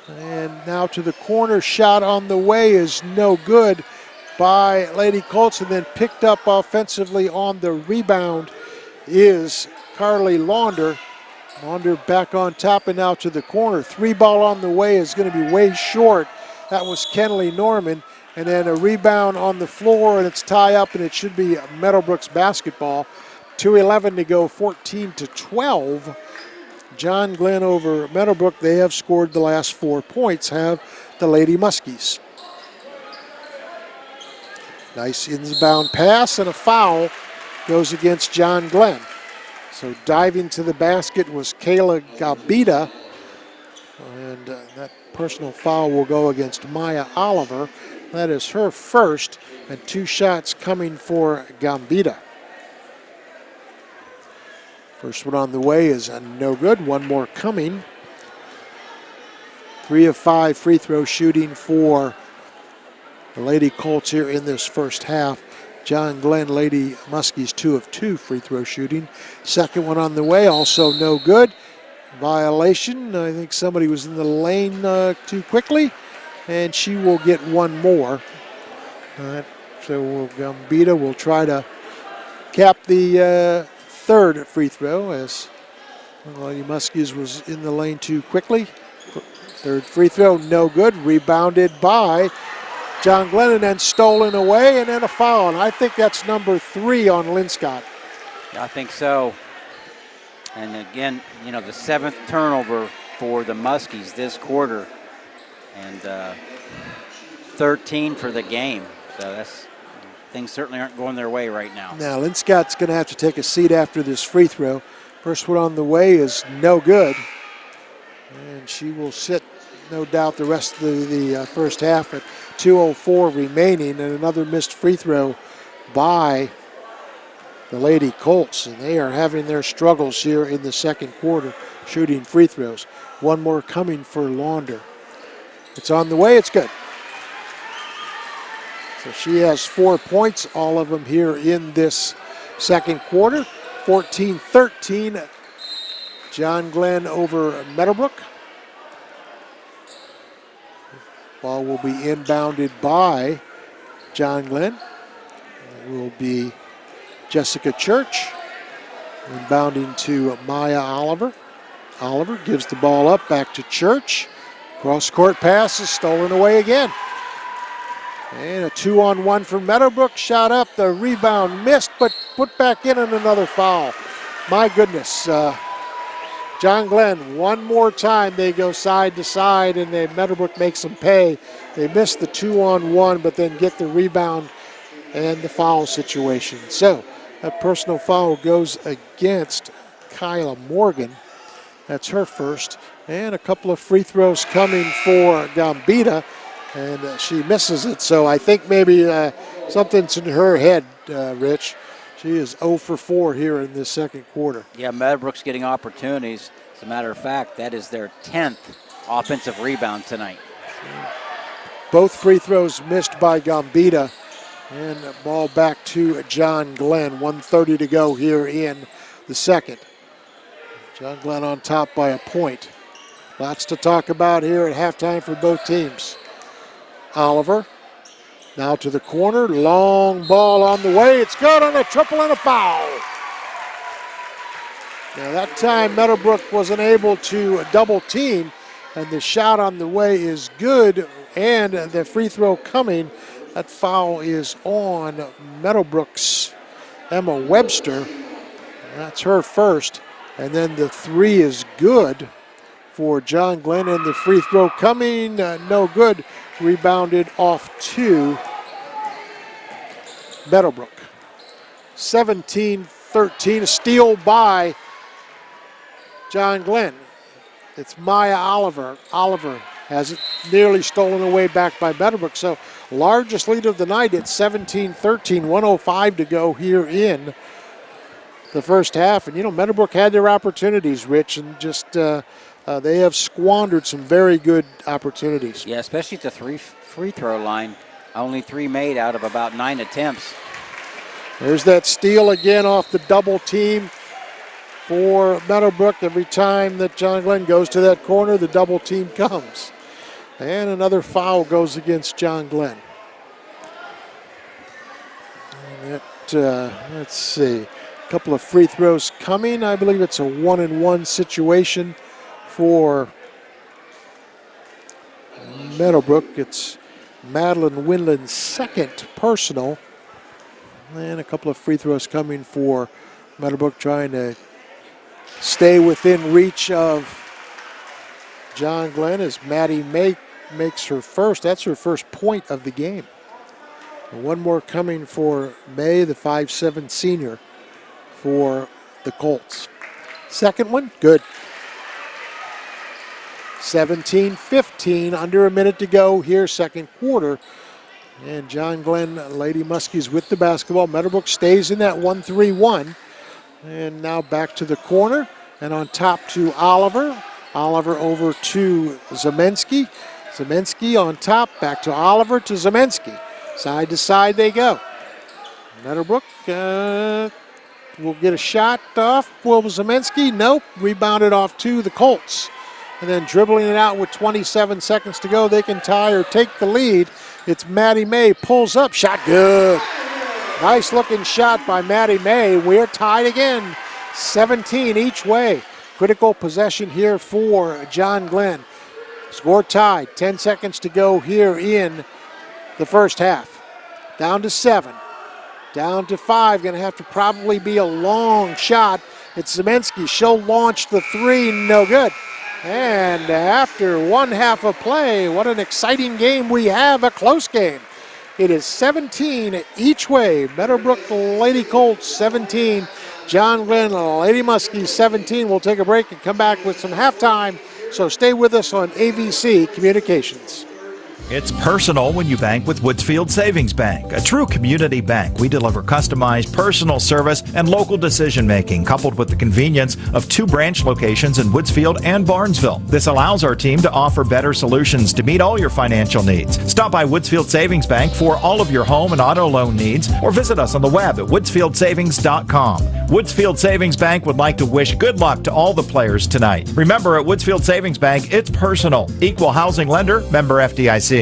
S2: And now to the corner, shot on the way is no good by Lady Colts, and then picked up offensively on the rebound is Carly Launder. Launder back on top and now to the corner. 3-ball on the way is going to be way short. That was Kenley Norman. And then a rebound on the floor, and it's tie up, and it should be Meadowbrook's basketball. 2:11 to go, 14-12. John Glenn over Meadowbrook. They have scored the last 4 points, have the Lady Muskies. Nice inbound pass, and a foul goes against John Glenn. So diving to the basket was Kayla Gambita, and that personal foul will go against Maya Oliver. That is her first, and 2 shots coming for Gambita. First one on the way is no good. One more coming. 3 of 5 free throw shooting for the Lady Colts here in this first half. John Glenn, Lady Muskies, 2 of 2 free throw shooting. Second one on the way, also no good. Violation. I think somebody was in the lane too quickly, and she will get one more. So Gambita will try to cap the third free throw, as Lady Muskies was in the lane too quickly. Third free throw, no good. Rebounded by John Glenn and then stolen away, and then a foul. And I think that's number 3 on Linscott.
S3: Yeah, I think so. And again, you know, the 7th turnover for the Muskies this quarter, and 13 for the game. So that's, things certainly aren't going their way right now.
S2: Now, Linscott's going to have to take a seat after this free throw. First one on the way is no good. And she will sit, no doubt, the rest of the first half at 2:04 remaining, and another missed free throw by the Lady Colts. And they are having their struggles here in the second quarter, shooting free throws. One more coming for Launder. It's on the way, it's good. So she has 4 points, all of them here in this second quarter. 14-13, John Glenn over Meadowbrook. Ball will be inbounded by John Glenn. It will be Jessica Church inbounding to Maya Oliver. Oliver gives the ball up back to Church. Cross-court pass is stolen away again. And a 2-on-1 for Meadowbrook. Shot up, the rebound missed, but put back in and another foul. My goodness. John Glenn, one more time they go side to side, and Meadowbrook makes them pay. They miss the 2-on-1, but then get the rebound and the foul situation. So that personal foul goes against Kyla Morgan. That's her first. And a couple of free throws coming for Gambita, and she misses it. So I think maybe something's in her head, Rich. She is 0 for 4 here in this second quarter.
S3: Yeah, Meadowbrook's getting opportunities. As a matter of fact, that is their 10th offensive rebound tonight.
S2: Both free throws missed by Gambita. And the ball back to John Glenn. 1:30 to go here in the second. John Glenn on top by a point. Lots to talk about here at halftime for both teams. Oliver now to the corner. Long ball on the way. It's good on a triple and a foul. Now that time Meadowbrook wasn't able to double team, and the shot on the way is good, and the free throw coming. That foul is on Meadowbrook's Emma Webster. That's her first. And then the three is good for John Glenn, and the free throw coming, no good. Rebounded off to Meadowbrook. 17-13, a steal by John Glenn. It's Maya Oliver. Oliver has it nearly stolen away back by Meadowbrook. So largest lead of the night at 17-13, 1:05 to go here in the first half. And, Meadowbrook had their opportunities, Rich, and just they have squandered some very good opportunities.
S3: Yeah, especially at the free throw line. Only 3 made out of about 9 attempts.
S2: There's that steal again off the double team for Meadowbrook. Every time that John Glenn goes to that corner, the double team comes. And another foul goes against John Glenn. And let's see. A couple of free throws coming. I believe it's a 1-and-1 situation for Meadowbrook. It's Madeline Winland's second personal. And a couple of free throws coming for Meadowbrook, trying to stay within reach of John Glenn as Maddie May makes her first. That's her first point of the game. And one more coming for May, the 5'7" senior for the Colts. Second one, good. 17-15, under a minute to go here, second quarter. And John Glenn, Lady Muskies with the basketball. Meadowbrook stays in that 1-3-1. And now back to the corner. And on top to Oliver. Oliver over to Zemensky. Zemensky on top, back to Oliver to Zemensky. Side to side they go. Meadowbrook will get a shot off. Will Zemensky? Nope. Rebounded off to the Colts. And then dribbling it out with 27 seconds to go, they can tie or take the lead. It's Maddie May, pulls up, shot good. Nice looking shot by Maddie May. We're tied again, 17 each way. Critical possession here for John Glenn. Score tied, 10 seconds to go here in the first half. Down to 7, down to 5. Gonna have to probably be a long shot. It's Zemensky, she'll launch the 3, no good. And after one half of play, what an exciting game we have, a close game. It is 17 each way. Meadowbrook Lady Colts 17, John Glenn Lady Muskies 17. We'll take a break and come back with some halftime. So stay with us on AVC Communications.
S4: It's personal when you bank with Woodsfield Savings Bank, a true community bank. We deliver customized personal service and local decision making, coupled with the convenience of 2 branch locations in Woodsfield and Barnesville. This allows our team to offer better solutions to meet all your financial needs. Stop by Woodsfield Savings Bank for all of your home and auto loan needs, or visit us on the web at woodsfieldsavings.com. Woodsfield Savings Bank would like to wish good luck to all the players tonight. Remember, at Woodsfield Savings Bank, it's personal. Equal housing lender, member FDIC.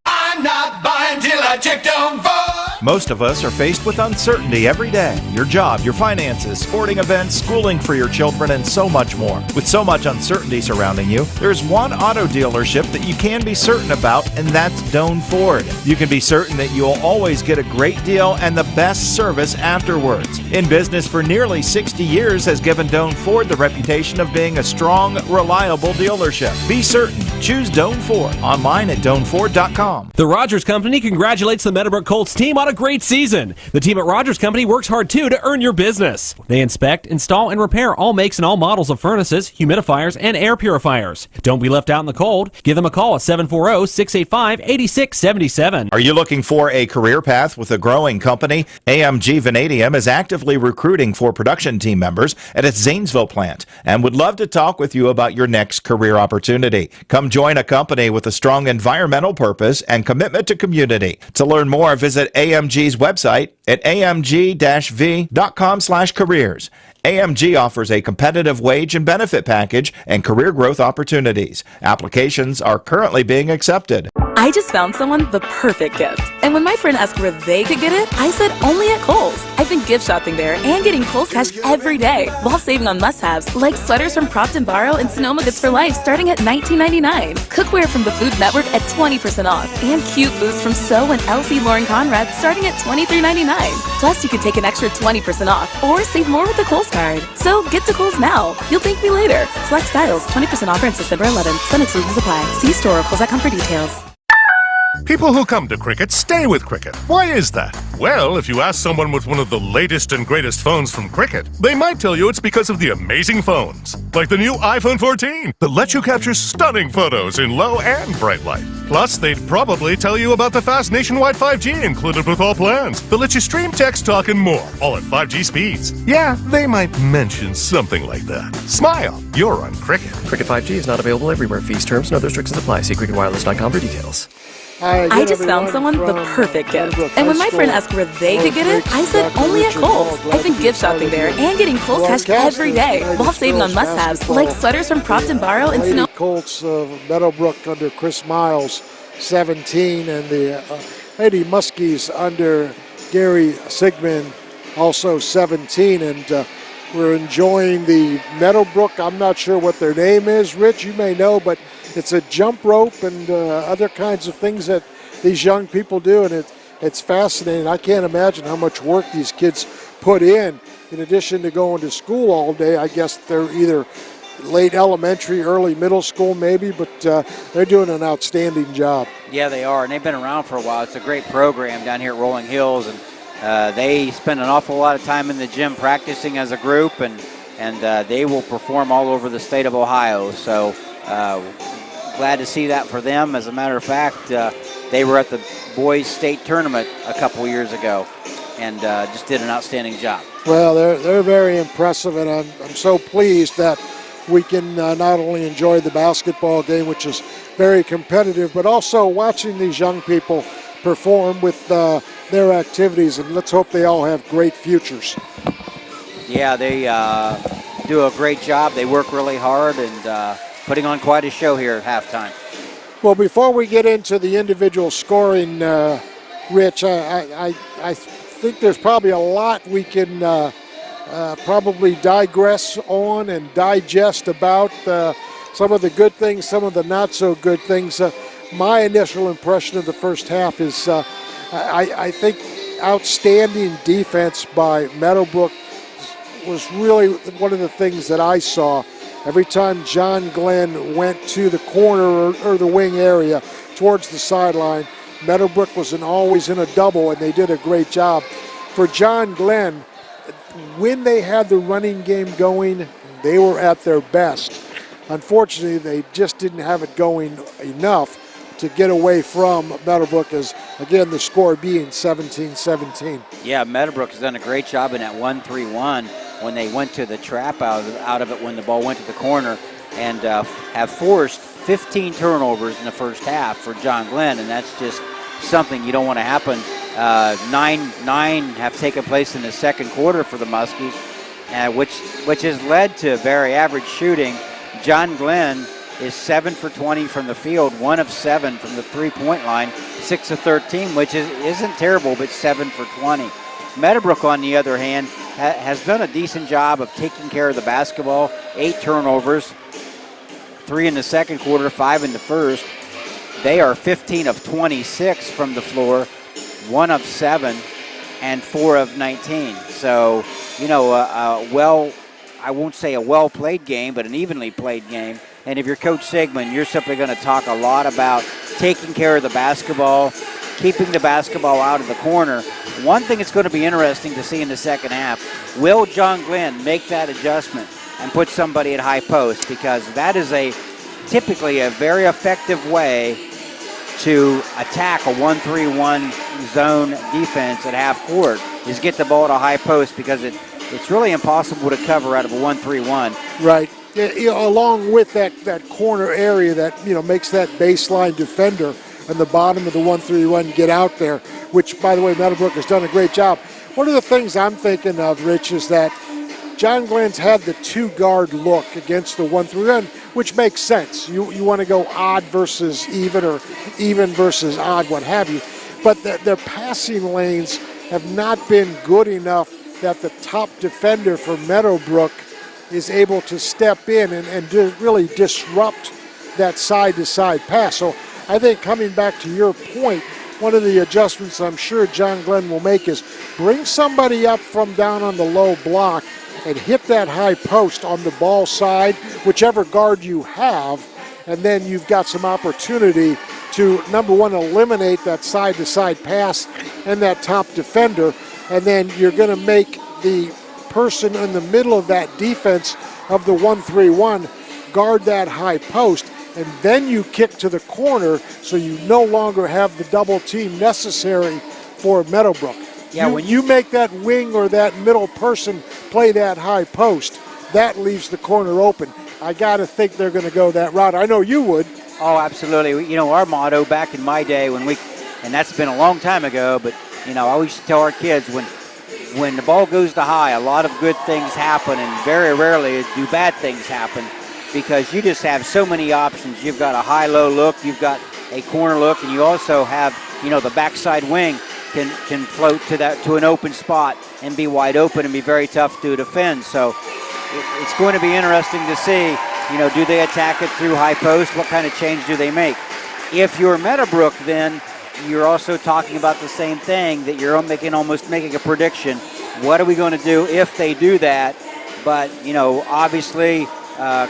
S9: I'm not buying till I check Doan Ford.
S4: Most of us are faced with uncertainty every day. Your job, your finances, sporting events, schooling for your children, and so much more. With so much uncertainty surrounding you, there's one auto dealership that you can be certain about, and that's Doan Ford. You can be certain that you'll always get a great deal and the best service afterwards. In business for nearly 60 years has given Doan Ford the reputation of being a strong, reliable dealership. Be certain. Choose Doan Ford online at doanford.com.
S9: The Rogers Company congratulates the Meadowbrook Colts team on a great season. The team at Rogers Company works hard too to earn your business. They inspect, install, and repair all makes and all models of furnaces, humidifiers, and air purifiers. Don't be left out in the cold. Give them a call at 740-685-8677.
S4: Are you looking for a career path with a growing company? AMG Vanadium is actively recruiting for production team members at its Zanesville plant and would love to talk with you about your next career opportunity. Come join a company with a strong environmental purpose and commitment to community. To learn more, visit AMG's website at amg-v.com/careers. AMG offers a competitive wage and benefit package and career growth opportunities. Applications are currently being accepted.
S10: I just found someone the perfect gift. And when my friend asked where they could get it, I said only at Kohl's. I've been gift shopping there and getting Kohl's cash every day while saving on must-haves like sweaters from Prop & Borrow and Sonoma Goods for Life starting at $19.99. Cookware from the Food Network at 20% off. And cute booths from So and LC Lauren Conrad starting at $23.99. Plus, you could take an extra 20% off or save more with the Kohl's card. So get to Kohl's now. You'll thank me later. Select styles, 20% offer until December 11th. Some exclusions apply. See store or Kohl's.com for details.
S11: People who come to Cricket stay with Cricket. Why is that? Well, if you ask someone with one of the latest and greatest phones from Cricket, they might tell you it's because of the amazing phones. Like the new iPhone 14 that lets you capture stunning photos in low and bright light. Plus, they'd probably tell you about the fast nationwide 5G included with all plans that lets you stream, text, talk, and more, all at 5G speeds. Yeah, they might mention something like that. Smile, you're on Cricket.
S12: Cricket 5G is not available everywhere. Fees, terms, and other restrictions apply. See cricketwireless.com for details.
S10: I just found someone the perfect gift. And when my friend asked where they could get it, I said only at Kohl's. I've been gift shopping there and getting Kohl's cash every day while saving on must-haves like sweaters from Prop & Borrow and Sonoma.
S2: Lady Colts of Meadowbrook under Chris Miles, 17, and the Lady Muskies under Gary Sigmund, also 17. And we're enjoying the Meadowbrook. I'm not sure what their name is. Rich, you may know, but it's a jump rope and other kinds of things that these young people do, and it's fascinating. I can't imagine how much work these kids put in addition to going to school all day. I guess they're either late elementary, early middle school maybe, but they're doing an outstanding job.
S3: Yeah, they are, and they've been around for a while. It's a great program down here at Rolling Hills, and they spend an awful lot of time in the gym practicing as a group, and they will perform all over the state of Ohio. So glad to see that for them. As a matter of fact, they were at the boys' state tournament a couple years ago and just did an outstanding job.
S2: Well, they're very impressive, and I'm so pleased that we can not only enjoy the basketball game, which is very competitive, but also watching these young people perform with their activities, and let's hope they all have great futures.
S3: Yeah, they do a great job. They work really hard and putting on quite a show here at halftime.
S2: Well, before we get into the individual scoring, Rich, I think there's probably a lot we can probably digress on and digest about some of the good things, some of the not so good things. My initial impression of the first half is I think outstanding defense by Meadowbrook was really one of the things that I saw. Every time John Glenn went to the corner or the wing area towards the sideline, Meadowbrook was always in a double, and they did a great job. For John Glenn, when they had the running game going, they were at their best. Unfortunately, they just didn't have it going enough to get away from Meadowbrook, as, again, the score being 17-17.
S3: Yeah, Meadowbrook has done a great job in that 1-3-1 when they went to the trap out of it when the ball went to the corner, and have forced 15 turnovers in the first half for John Glenn, and that's just something you don't want to happen. Nine have taken place in the second quarter for the Muskies, which has led to very average shooting. John Glenn is 7 for 20 from the field, 1 of 7 from the three-point line, 6 of 13, which isn't terrible, but 7 for 20. Meadowbrook, on the other hand, has done a decent job of taking care of the basketball. 8 turnovers, 3 in the second quarter, 5 in the first. They are 15 of 26 from the floor, 1 of 7, and 4 of 19. So, I won't say a well-played game, but an evenly played game. And if you're Coach Sigmund, you're simply going to talk a lot about taking care of the basketball, keeping the basketball out of the corner. One thing that's going to be interesting to see in the second half, will John Glenn make that adjustment and put somebody at high post? Because that is typically a very effective way to attack a 1-3-1 zone defense at half court, is get the ball to high post, because it's really impossible to cover out of a 1-3-1.
S2: Right. Along with that corner area that makes that baseline defender on the bottom of the 1-3-1 get out there, which, by the way, Meadowbrook has done a great job. One of the things I'm thinking of, Rich, is that John Glenn's had the 2-guard look against the 1-3-1, which makes sense. You want to go odd versus even, or even versus odd, what have you. But their passing lanes have not been good enough that the top defender for Meadowbrook is able to step in and really disrupt that side-to-side pass. So I think, coming back to your point, one of the adjustments I'm sure John Glenn will make is bring somebody up from down on the low block and hit that high post on the ball side, whichever guard you have, and then you've got some opportunity to, number one, eliminate that side-to-side pass and that top defender, and then you're going to make the person in the middle of that defense of the 1-3-1 guard that high post, and then you kick to the corner, so you no longer have the double team necessary for Meadowbrook. Yeah, when you make that wing or that middle person play that high post, that leaves the corner open. I got to think they're going to go that route. I know you would.
S3: Oh, absolutely. Our motto back in my day, and that's been a long time ago, but I always tell our kids, when the ball goes to high, a lot of good things happen, and very rarely do bad things happen, because you just have so many options. You've got a high-low look, you've got a corner look, and you also have, the backside wing can float to an open spot and be wide open and be very tough to defend. So it's going to be interesting to see, do they attack it through high post? What kind of change do they make? If you're Meadowbrook, then you're also talking about the same thing, that you're almost making a prediction. What are we going to do if they do that? But, obviously,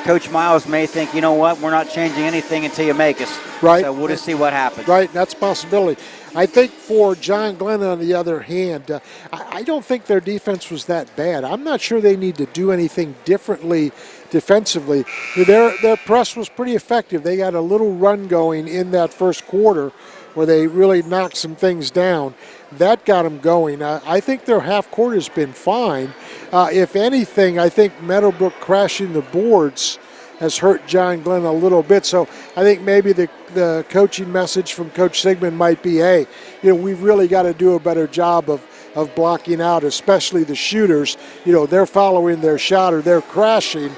S3: Coach Miles may think, we're not changing anything until you make us.
S2: Right.
S3: So we'll just see what happens.
S2: Right, that's a possibility. I think for John Glenn, on the other hand, I don't think their defense was that bad. I'm not sure they need to do anything differently defensively. Their press was pretty effective. They got a little run going in that first quarter where they really knocked some things down. That got them going. I think their half court has been fine. If anything, I think Meadowbrook crashing the boards has hurt John Glenn a little bit. So I think maybe the coaching message from Coach Sigmund might be, hey, we've really got to do a better job of blocking out, especially the shooters. They're following their shot or they're crashing.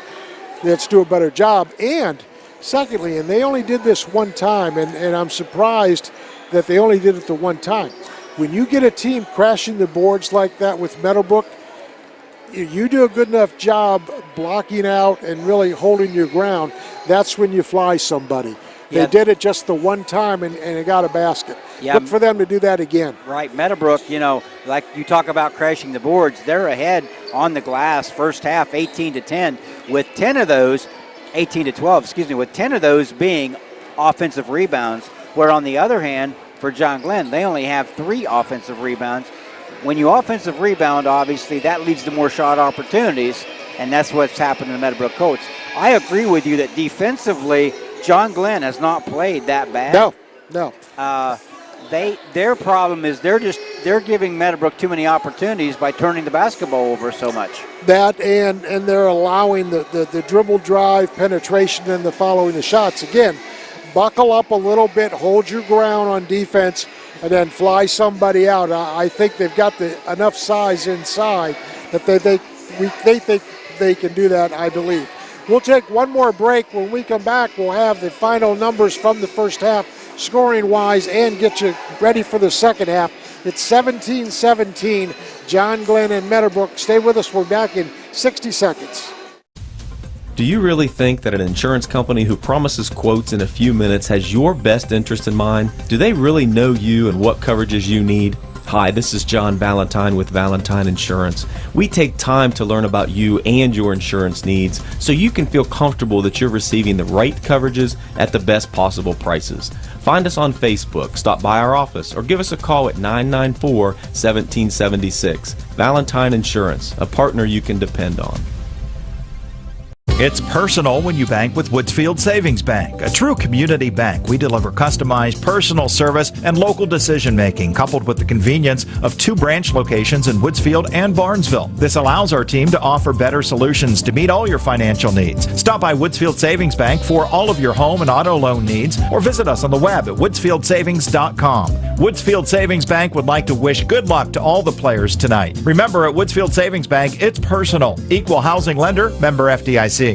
S2: Let's do a better job. And secondly, and they only did this one time, and I'm surprised that they only did it the one time. When you get a team crashing the boards like that with Meadowbrook, you do a good enough job blocking out and really holding your ground, that's when you fly somebody. They did it just the one time, and it got a basket. Look for them to do that again.
S3: Right. Meadowbrook, like you talk about crashing the boards, they're ahead on the glass first half 18-10, with 10 of those, 18-12, with 10 of those being offensive rebounds, where on the other hand, for John Glenn, they only have 3 offensive rebounds. When you offensive rebound, obviously, that leads to more shot opportunities, and that's what's happened to the Meadowbrook Colts. I agree with you that defensively, John Glenn has not played that bad.
S2: No.
S3: Their problem is they're giving Meadowbrook too many opportunities by turning the basketball over so much.
S2: That and they're allowing the dribble drive, penetration, and the following the shots. Again, buckle up a little bit, hold your ground on defense, and then fly somebody out. I think they've got enough size inside that they think they can do that, I believe. We'll take one more break. When we come back, we'll have the final numbers from the first half, scoring-wise, and get you ready for the second half. It's 17-17, John Glenn and Meadowbrook. Stay with us. We're back in 60 seconds.
S8: Do you really think that an insurance company who promises quotes in a few minutes has your best interest in mind? Do they really know you and what coverages you need? Hi, this is John Valentine with Valentine Insurance. We take time to learn about you and your insurance needs so you can feel comfortable that you're receiving the right coverages at the best possible prices. Find us on Facebook, stop by our office, or give us a call at 994-1776. Valentine Insurance, a partner you can depend on.
S4: It's personal when you bank with Woodsfield Savings Bank, a true community bank. We deliver customized personal service and local decision-making, coupled with the convenience of 2 branch locations in Woodsfield and Barnesville. This allows our team to offer better solutions to meet all your financial needs. Stop by Woodsfield Savings Bank for all of your home and auto loan needs, or visit us on the web at woodsfieldsavings.com. Woodsfield Savings Bank would like to wish good luck to all the players tonight. Remember, at Woodsfield Savings Bank, it's personal. Equal housing lender, member FDIC.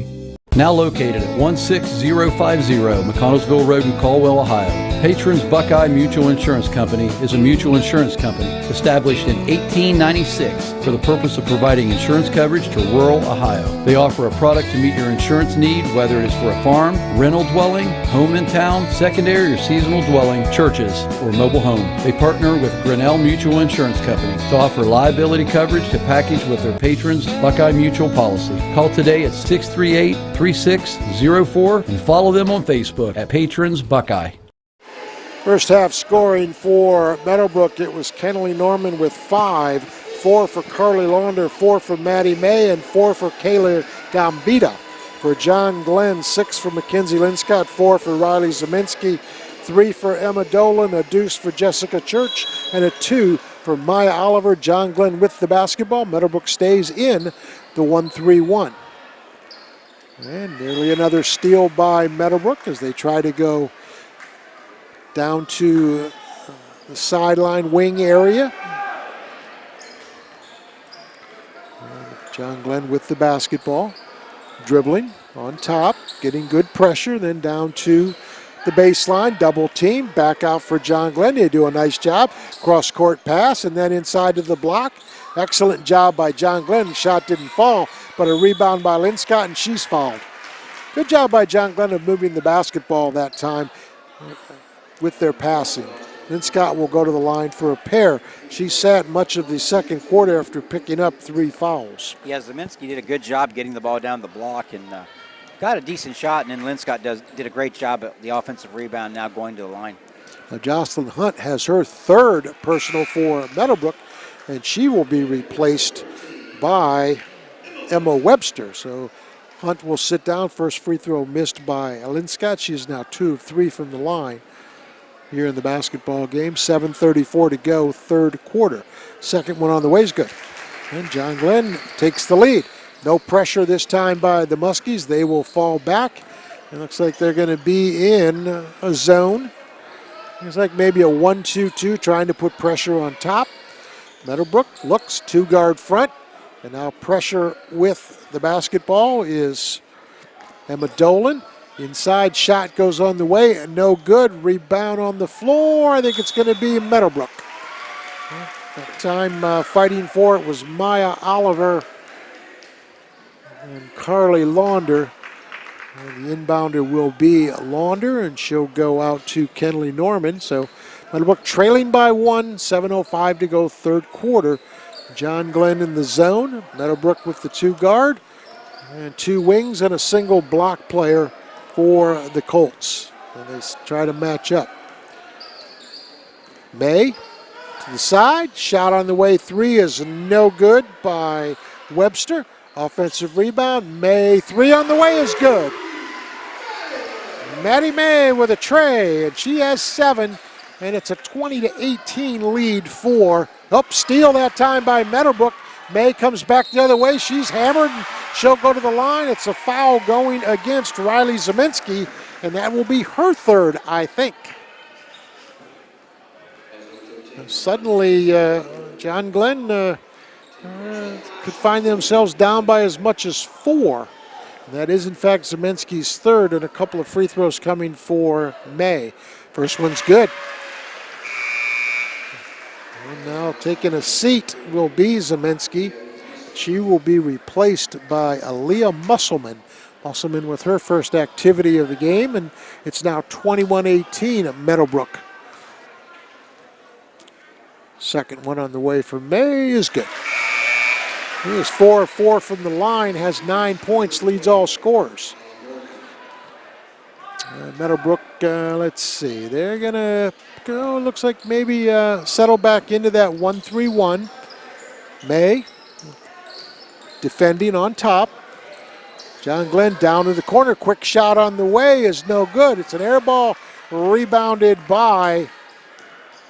S13: Now located at 16050 McConnellsville Road in Caldwell, Ohio. Patrons Buckeye Mutual Insurance Company is a mutual insurance company established in 1896 for the purpose of providing insurance coverage to rural Ohio. They offer a product to meet your insurance need, whether it is for a farm, rental dwelling, home in town, secondary or seasonal dwelling, churches, or mobile home. They partner with Grinnell Mutual Insurance Company to offer liability coverage to package with their patrons Buckeye Mutual policy. Call today at 638-3604 and follow them on Facebook at Patrons Buckeye.
S2: First half scoring for Meadowbrook, it was Kenley Norman with 5, 4 for Carly Launder, 4 for Maddie May, and 4 for Kayla Gambita. For John Glenn, 6 for Mackenzie Linscott, 4 for Riley Zeminski, 3 for Emma Dolan, a deuce for Jessica Church, and a 2 for Maya Oliver. John Glenn with the basketball. Meadowbrook stays in the 1-3-1. And nearly another steal by Meadowbrook as they try to go down to the sideline wing area. And John Glenn with the basketball, dribbling on top, getting good pressure, then down to the baseline, double team, back out for John Glenn. They do a nice job, cross-court pass, and then inside to the block. Excellent job by John Glenn. The shot didn't fall, but a rebound by Linscott, and she's fouled. Good job by John Glenn of moving the basketball that time with their passing. Linscott will go to the line for a pair. She sat much of the second quarter after picking up 3 fouls.
S3: Yeah, Zeminski did a good job getting the ball down the block and got a decent shot, and then Linscott did a great job at the offensive rebound, now going to the line.
S2: Now Jocelyn Hunt has her 3rd personal for Meadowbrook, and she will be replaced by Emma Webster. So Hunt will sit down. First free throw missed by Linscott. She is now 2 of 3 from the line here in the basketball game. 7:34 to go, 3rd quarter. Second one on the way is good. And John Glenn takes the lead. No pressure this time by the Muskies. They will fall back. It looks like they're going to be in a zone. It's like maybe a 1-2-2, trying to put pressure on top. Meadowbrook looks 2-guard front. And now pressure with the basketball is Emma Dolan. Inside shot goes on the way, and no good. Rebound on the floor. I think it's going to be Meadowbrook. That time fighting for it was Maya Oliver and Carly Launder. And the inbounder will be Launder, and she'll go out to Kenley Norman. So Meadowbrook trailing by 1, 7:05 to go, 3rd quarter. John Glenn in the zone. Meadowbrook with the 2-guard and 2 wings and a single block player for the Colts. And they try to match up. May to the side. Shot on the way, 3 is no good by Webster. Offensive rebound. May, 3 on the way is good. Maddie May with a tray, and she has 7. And it's a 20-18 lead for, steal that time by Meadowbrook. May comes back the other way. She's hammered. She'll go to the line. It's a foul going against Riley Zeminski, and that will be her 3rd, I think. Suddenly, John Glenn could find themselves down by as much as 4. That is, in fact, Zeminski's third, and a couple of free throws coming for May. First one's good. And now taking a seat will be Zeminski. She will be replaced by Aaliyah Musselman. Musselman with her first activity of the game, and it's now 21-18 at Meadowbrook. Second one on the way for May is good. He is 4 of 4 from the line, has 9 points, leads all scorers. Meadowbrook, let's see, they're going to go, looks like maybe settle back into that 1-3-1. May defending on top. John Glenn down to the corner, quick shot on the way is no good. It's an air ball rebounded by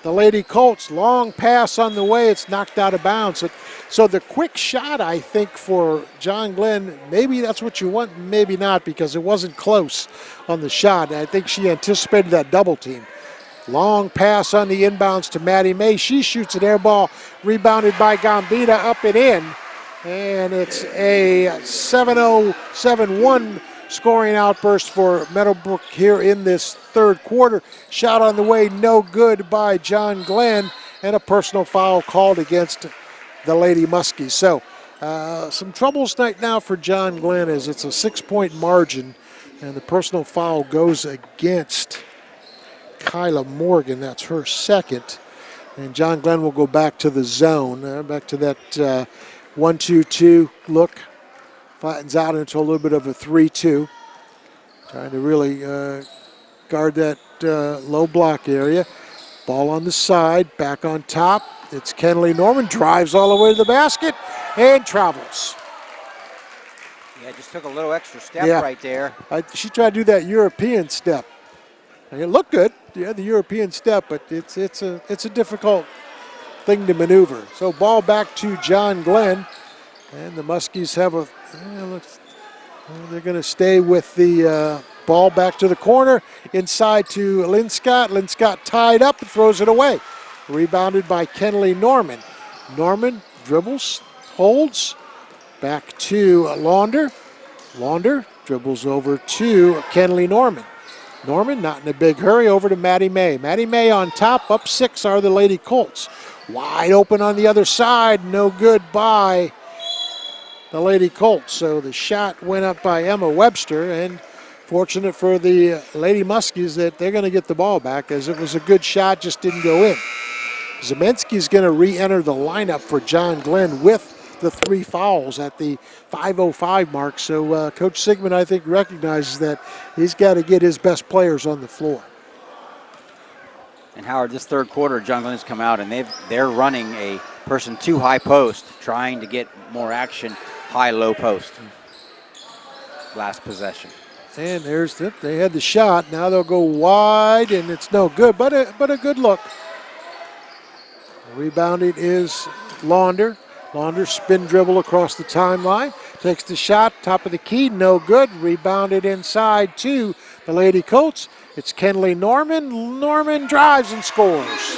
S2: the Lady Colts. Long pass on the way, it's knocked out of bounds. So the quick shot, I think, for John Glenn, maybe that's what you want, maybe not, because it wasn't close on the shot. I think she anticipated that double team. Long pass on the inbounds to Maddie May. She shoots an air ball, rebounded by Gambita, up and in. And it's a 7-0-7-1 scoring outburst for Meadowbrook here in this third quarter. Shot on the way, no good by John Glenn, and a personal foul called against the Lady Muskies. So some troubles right now for John Glenn as it's a 6-point margin, and the personal foul goes against Kyla Morgan. That's her second. And John Glenn will go back to the zone, back to that 1-2-2 look. Flattens out into a little bit of a 3-2. Trying to really guard that low block area. Ball on the side, back on top. It's Kenley Norman, drives all the way to the basket and travels.
S3: Yeah, just took a little extra step right there.
S2: She tried to do that European step. And it looked good, yeah, the European step, but it's a difficult thing to maneuver. So ball back to John Glenn, and the Muskies have they're going to stay with the ball back to the corner, inside to Lynn Scott. Lynn Scott tied up and throws it away. Rebounded by Kenley Norman. Norman dribbles, holds, back to Launder. Launder dribbles over to Kenley Norman. Norman, not in a big hurry, over to Maddie May. Maddie May on top, up 6 are the Lady Colts. Wide open on the other side, no good by the Lady Colts. So the shot went up by Emma Webster, and fortunate for the Lady Muskies that they're going to get the ball back, as it was a good shot, just didn't go in. Zeminski's going to re-enter the lineup for John Glenn with the 3 fouls at the 5:05 mark. So Coach Sigmund, I think, recognizes that he's got to get his best players on the floor.
S3: And Howard, this third quarter, John Glenn's come out and they're running a person 2 high post, trying to get more action, high-low post. Last possession.
S2: And there's they had the shot. Now they'll go wide, and it's no good, but a good look. Rebounded is Launder. Launder spin dribble across the timeline. Takes the shot, top of the key, no good. Rebounded inside to the Lady Colts. It's Kenley Norman. Norman drives and scores.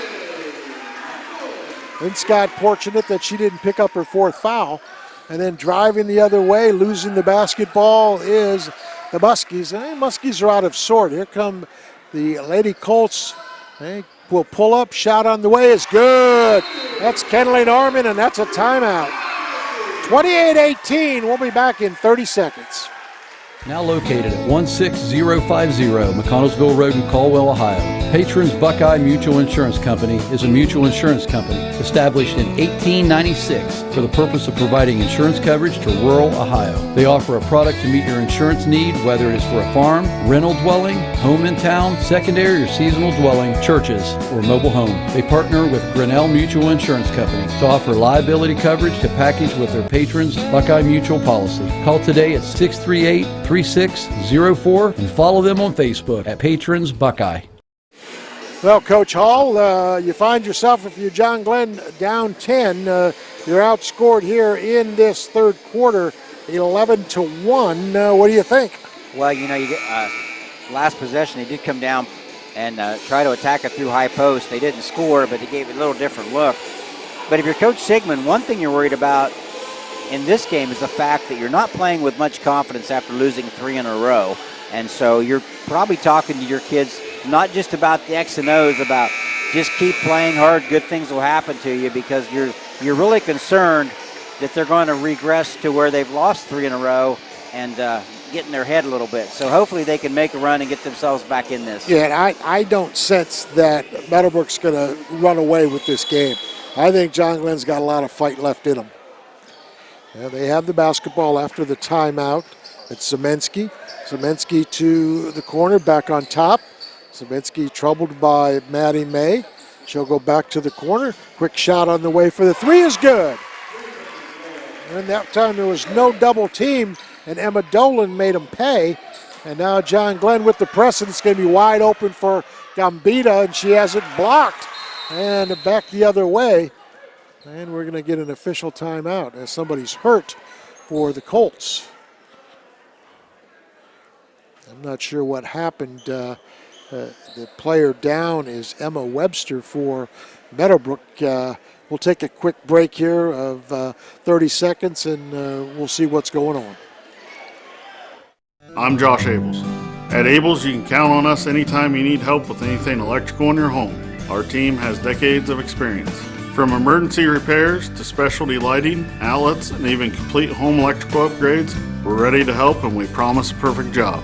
S2: Lynn Scott fortunate that she didn't pick up her 4th foul. And then driving the other way, losing the basketball is the Muskies. The Muskies are out of sort. Here come the Lady Colts. They will pull up, shot on the way is good. That's Kenley Norman, and that's a timeout. 28-18, we'll be back in 30 seconds.
S13: Now located at 16050 McConnellsville Road in Caldwell, Ohio. Patrons Buckeye Mutual Insurance Company is a mutual insurance company established in 1896 for the purpose of providing insurance coverage to rural Ohio. They offer a product to meet your insurance need, whether it is for a farm, rental dwelling, home in town, secondary or seasonal dwelling, churches, or mobile home. They partner with Grinnell Mutual Insurance Company to offer liability coverage to package with their patrons Buckeye Mutual policy. Call today at 638-3604 and follow them on Facebook at Patrons Buckeye.
S2: Well, Coach Hall, you find yourself, if you're John Glenn, down 10. You're outscored here in this third quarter, 11-1. What do you think?
S3: Well, you get last possession, they did come down and try to attack it through high post. They didn't score, but they gave it a little different look. But if you're Coach Sigmund, one thing you're worried about in this game is the fact that you're not playing with much confidence after losing 3 in a row. And so you're probably talking to your kids not just about the X and O's, about just keep playing hard, good things will happen to you, because you're really concerned that they're going to regress to where they've lost 3 in a row and get in their head a little bit. So hopefully they can make a run and get themselves back in this.
S2: Yeah, and I don't sense that Meadowbrook's going to run away with this game. I think John Glenn's got a lot of fight left in them. Yeah, they have the basketball after the timeout. It's Zemensky. Zemensky to the corner, back on top. Zemensky troubled by Maddie May. She'll go back to the corner. Quick shot on the way for the 3 is good. And that time there was no double team, and Emma Dolan made him pay. And now John Glenn with the press, and it's going to be wide open for Gambita, and she has it blocked. And back the other way. And we're going to get an official timeout as somebody's hurt for the Colts. I'm not sure what happened. The player down is Emma Webster for Meadowbrook. We'll take a quick break here of 30 seconds, and we'll see what's going on.
S7: I'm Josh Abels. At Abels, you can count on us anytime you need help with anything electrical in your home. Our team has decades of experience. From emergency repairs to specialty lighting, outlets, and even complete home electrical upgrades, we're ready to help, and we promise a perfect job.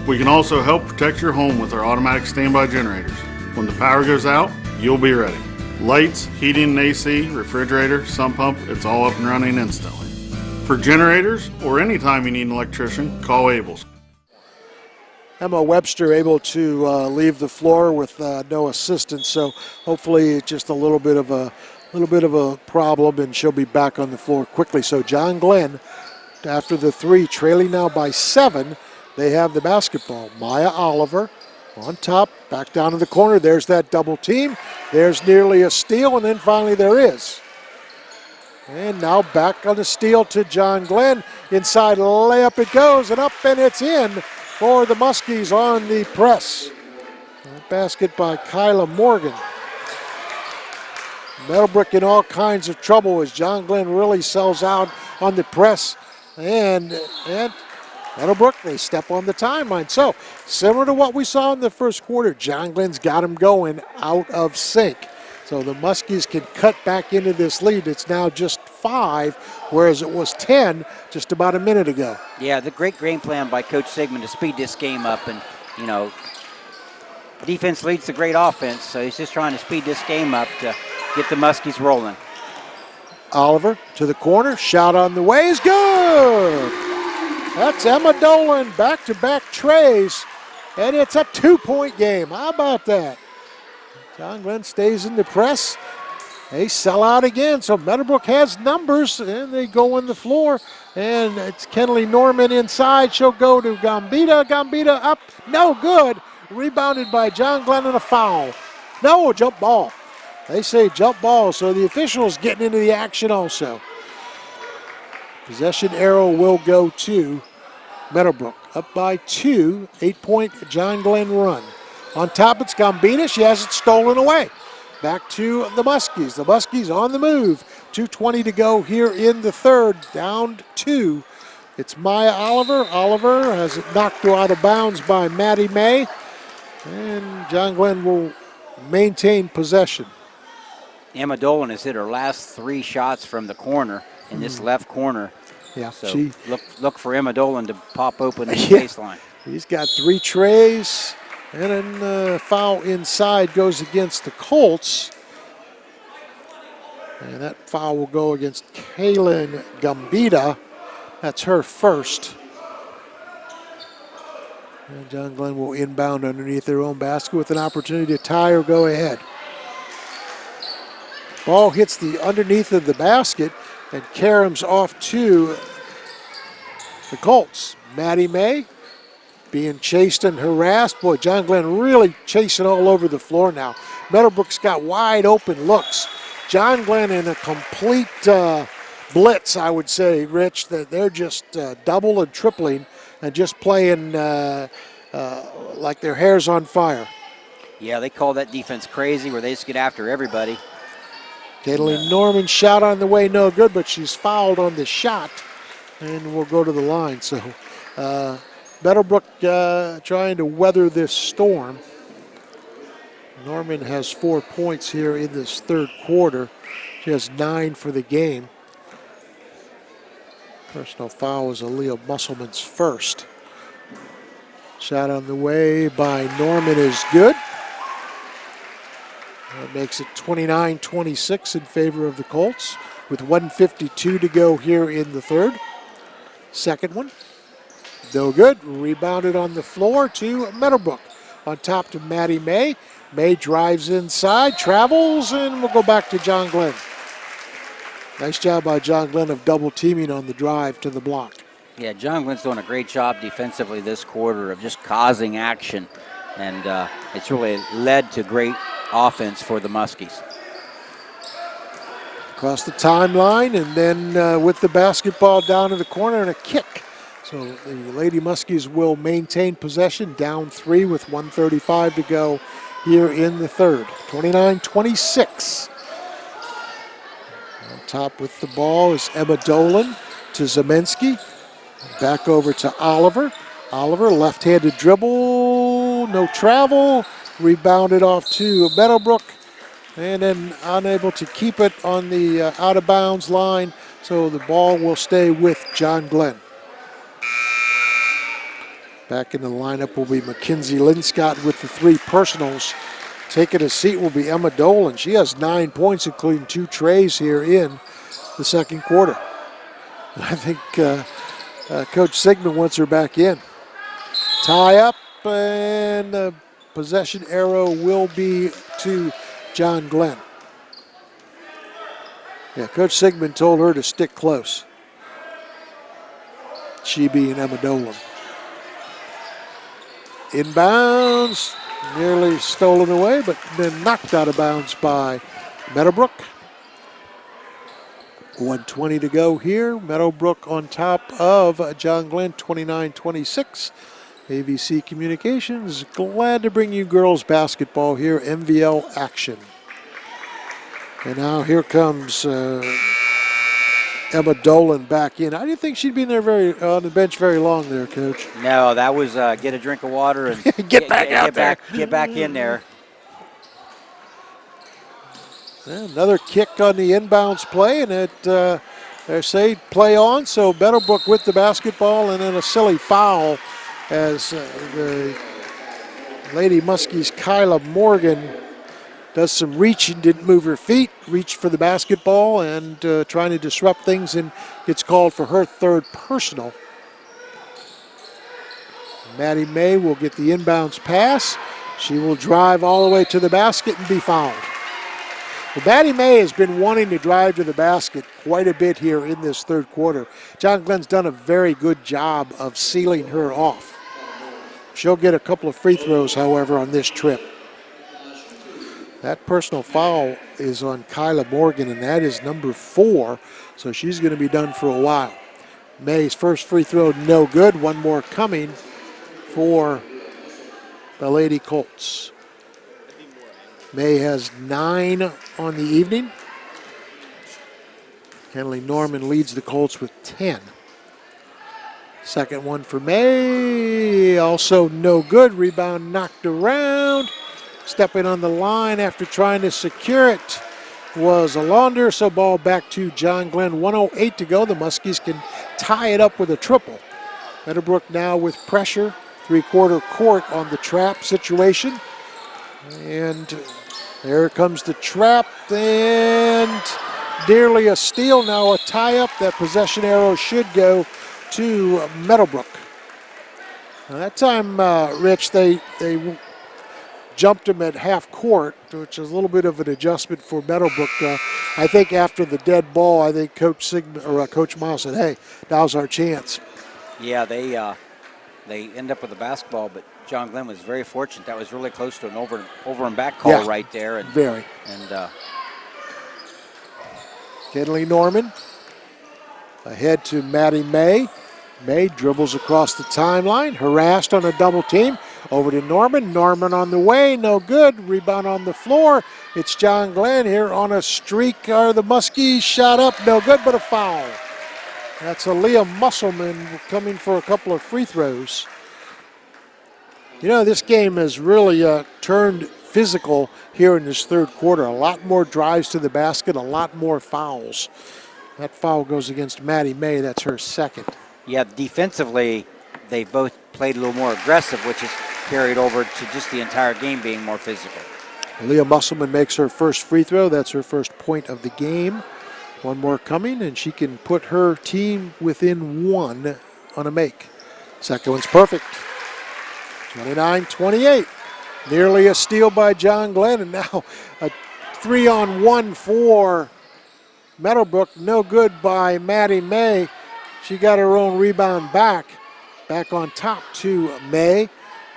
S7: We can also help protect your home with our automatic standby generators. When the power goes out, you'll be ready. Lights, heating and AC, refrigerator, sump pump, it's all up and running instantly. For generators or anytime you need an electrician, call Abels.
S2: Emma Webster able to leave the floor with no assistance, so hopefully just a little bit of a problem, and she'll be back on the floor quickly. So John Glenn, after the 3, trailing now by 7, they have the basketball. Maya Oliver on top, back down in the corner. There's that double team. There's nearly a steal, and then finally there is. And now back on the steal to John Glenn. Inside layup it goes, and up, and it's in for the Muskies on the press. That basket by Kyla Morgan. Meadowbrook in all kinds of trouble as John Glenn really sells out on the press. And Meadowbrook, they step on the timeline. So, similar to what we saw in the first quarter, John Glenn's got him going out of sync. So the Muskies can cut back into this lead. It's now just 5, whereas it was 10 just about a minute ago.
S3: Yeah, the great game plan by Coach Sigmund to speed this game up. And, you know, defense leads the great offense, so he's just trying to speed this game up to get the Muskies rolling.
S2: Oliver to the corner, shot on the way is good. That's Emma Dolan, back-to-back trays, and it's a 2-point game. How about that? John Glenn stays in the press. They sell out again, so Meadowbrook has numbers, and they go on the floor, and it's Kenley Norman inside. She'll go to Gambita. Gambita up, no good. Rebounded by John Glenn and a foul. No, jump ball. They say jump ball, so the officials getting into the action also. Possession arrow will go to Meadowbrook. Up by 2, 8-point John Glenn run. On top, it's Gambita. She has it stolen away. Back to the Muskies. The Muskies on the move. 2:20 to go here in the third. Down 2. It's Maya Oliver. Oliver has it knocked out of bounds by Maddie May. And John Glenn will maintain possession.
S3: Emma Dolan has hit her last 3 shots from the corner in this left corner.
S2: Yeah,
S3: so look for Emma Dolan to pop open the baseline.
S2: He's got 3 trays. And then the foul inside goes against the Colts. And that foul will go against Kaylin Gambita. That's her first. And John Glenn will inbound underneath their own basket with an opportunity to tie or go ahead. Ball hits the underneath of the basket and caroms off to the Colts. Maddie May being chased and harassed. Boy, John Glenn really chasing all over the floor now. Meadowbrook's got wide open looks. John Glenn in a complete blitz, I would say, Rich, that they're just double and tripling and just playing like their hair's on fire.
S3: Yeah, they call that defense crazy, where they just get after everybody.
S2: Caitlin Norman's shot on the way, no good, but she's fouled on the shot and will go to the line. So Meadowbrook trying to weather this storm. Norman has 4 points here in this third quarter. She has 9 for the game. Personal foul was Aaliyah Musselman's first. Shot on the way by Norman is good. That makes it 29-26 in favor of the Colts with 1:52 to go here in the third. Second one, no good. Rebounded on the floor to Meadowbrook. On top to Maddie May. May drives inside, travels, and we'll go back to John Glenn. Nice job by John Glenn of double teaming on the drive to the block.
S14: Yeah, John Glenn's doing a great job defensively this quarter of just causing action, and it's really led to great offense for the Muskies.
S2: Across the timeline, and then with the basketball down in the corner and a kick. So the Lady Muskies will maintain possession, down 3 with 1:35 to go here in the third. 29-26. On top with the ball is Emma Dolan to Zemensky. Back over to Oliver. Oliver, left-handed dribble, no travel. Rebounded off to Meadowbrook. And then unable to keep it on the out-of-bounds line. So the ball will stay with John Glenn. Back in the lineup will be Mackenzie Linscott with the 3 personals. Taking a seat will be Emma Dolan. She has 9 points, including 2 trays here in the second quarter. I think Coach Sigmund wants her back in. Tie up, and the possession arrow will be to John Glenn. Yeah, Coach Sigmund told her to stick close. She being Emma Dolan. Inbounds, nearly stolen away, but then knocked out of bounds by Meadowbrook. 1:20 to go here. Meadowbrook on top of John Glenn, 29-26. AVC Communications, glad to bring you girls basketball here, MVL action. And now here comes Emma Dolan back in. I didn't think she'd been there on the bench very long there, Coach.
S14: No, that was get a drink of water and
S2: get back
S14: in there.
S2: Another kick on the inbounds play, and they say play on, so Meadowbrook with the basketball, and then a silly foul as the Lady Muskies' Kyla Morgan does some reaching, didn't move her feet, reached for the basketball and trying to disrupt things, and gets called for her 3rd personal. Maddie May will get the inbounds pass. She will drive all the way to the basket and be fouled. Well, Maddie May has been wanting to drive to the basket quite a bit here in this third quarter. John Glenn's done a very good job of sealing her off. She'll get a couple of free throws, however, on this trip. That personal foul is on Kyla Morgan, and that is number 4, so she's going to be done for a while. May's first free throw, no good. One more coming for the Lady Colts. May has 9 on the evening. Kenley Norman leads the Colts with 10. Second one for May, also no good. Rebound knocked around. Stepping on the line after trying to secure it was Alander, so ball back to John Glenn. 1:08 to go. The Muskies can tie it up with a triple. Meadowbrook now with pressure, 3/4 court on the trap situation. And there comes the trap, and nearly a steal, now a tie-up. That possession arrow should go to Meadowbrook. Now that time, Rich, they jumped him at half court, which is a little bit of an adjustment for Meadowbrook. I think after the dead ball, I think Coach Miles said, "Hey, now's our chance."
S14: Yeah, they end up with the basketball, but John Glenn was very fortunate. That was really close to an over and back call right there. And,
S2: very.
S14: And
S2: Kenley Norman ahead to Maddie May. May dribbles across the timeline, harassed on a double team. Over to Norman. Norman on the way, no good. Rebound on the floor. It's John Glenn here on a streak. Are the Muskies shot up? No good, but a foul. That's Aaliyah Musselman coming for a couple of free throws. You know, this game has really turned physical here in this third quarter. A lot more drives to the basket, a lot more fouls. That foul goes against Maddie May. That's her second.
S14: Yeah, defensively, they both played a little more aggressive, which has carried over to just the entire game being more physical.
S2: Leah Musselman makes her first free throw. That's her first point of the game. One more coming, and she can put her team within one on a make. Second one's perfect. 29-28. Nearly a steal by John Glenn, and now a 3-on-1 for Meadowbrook. No good by Maddie May. She got her own rebound back. Back on top to May.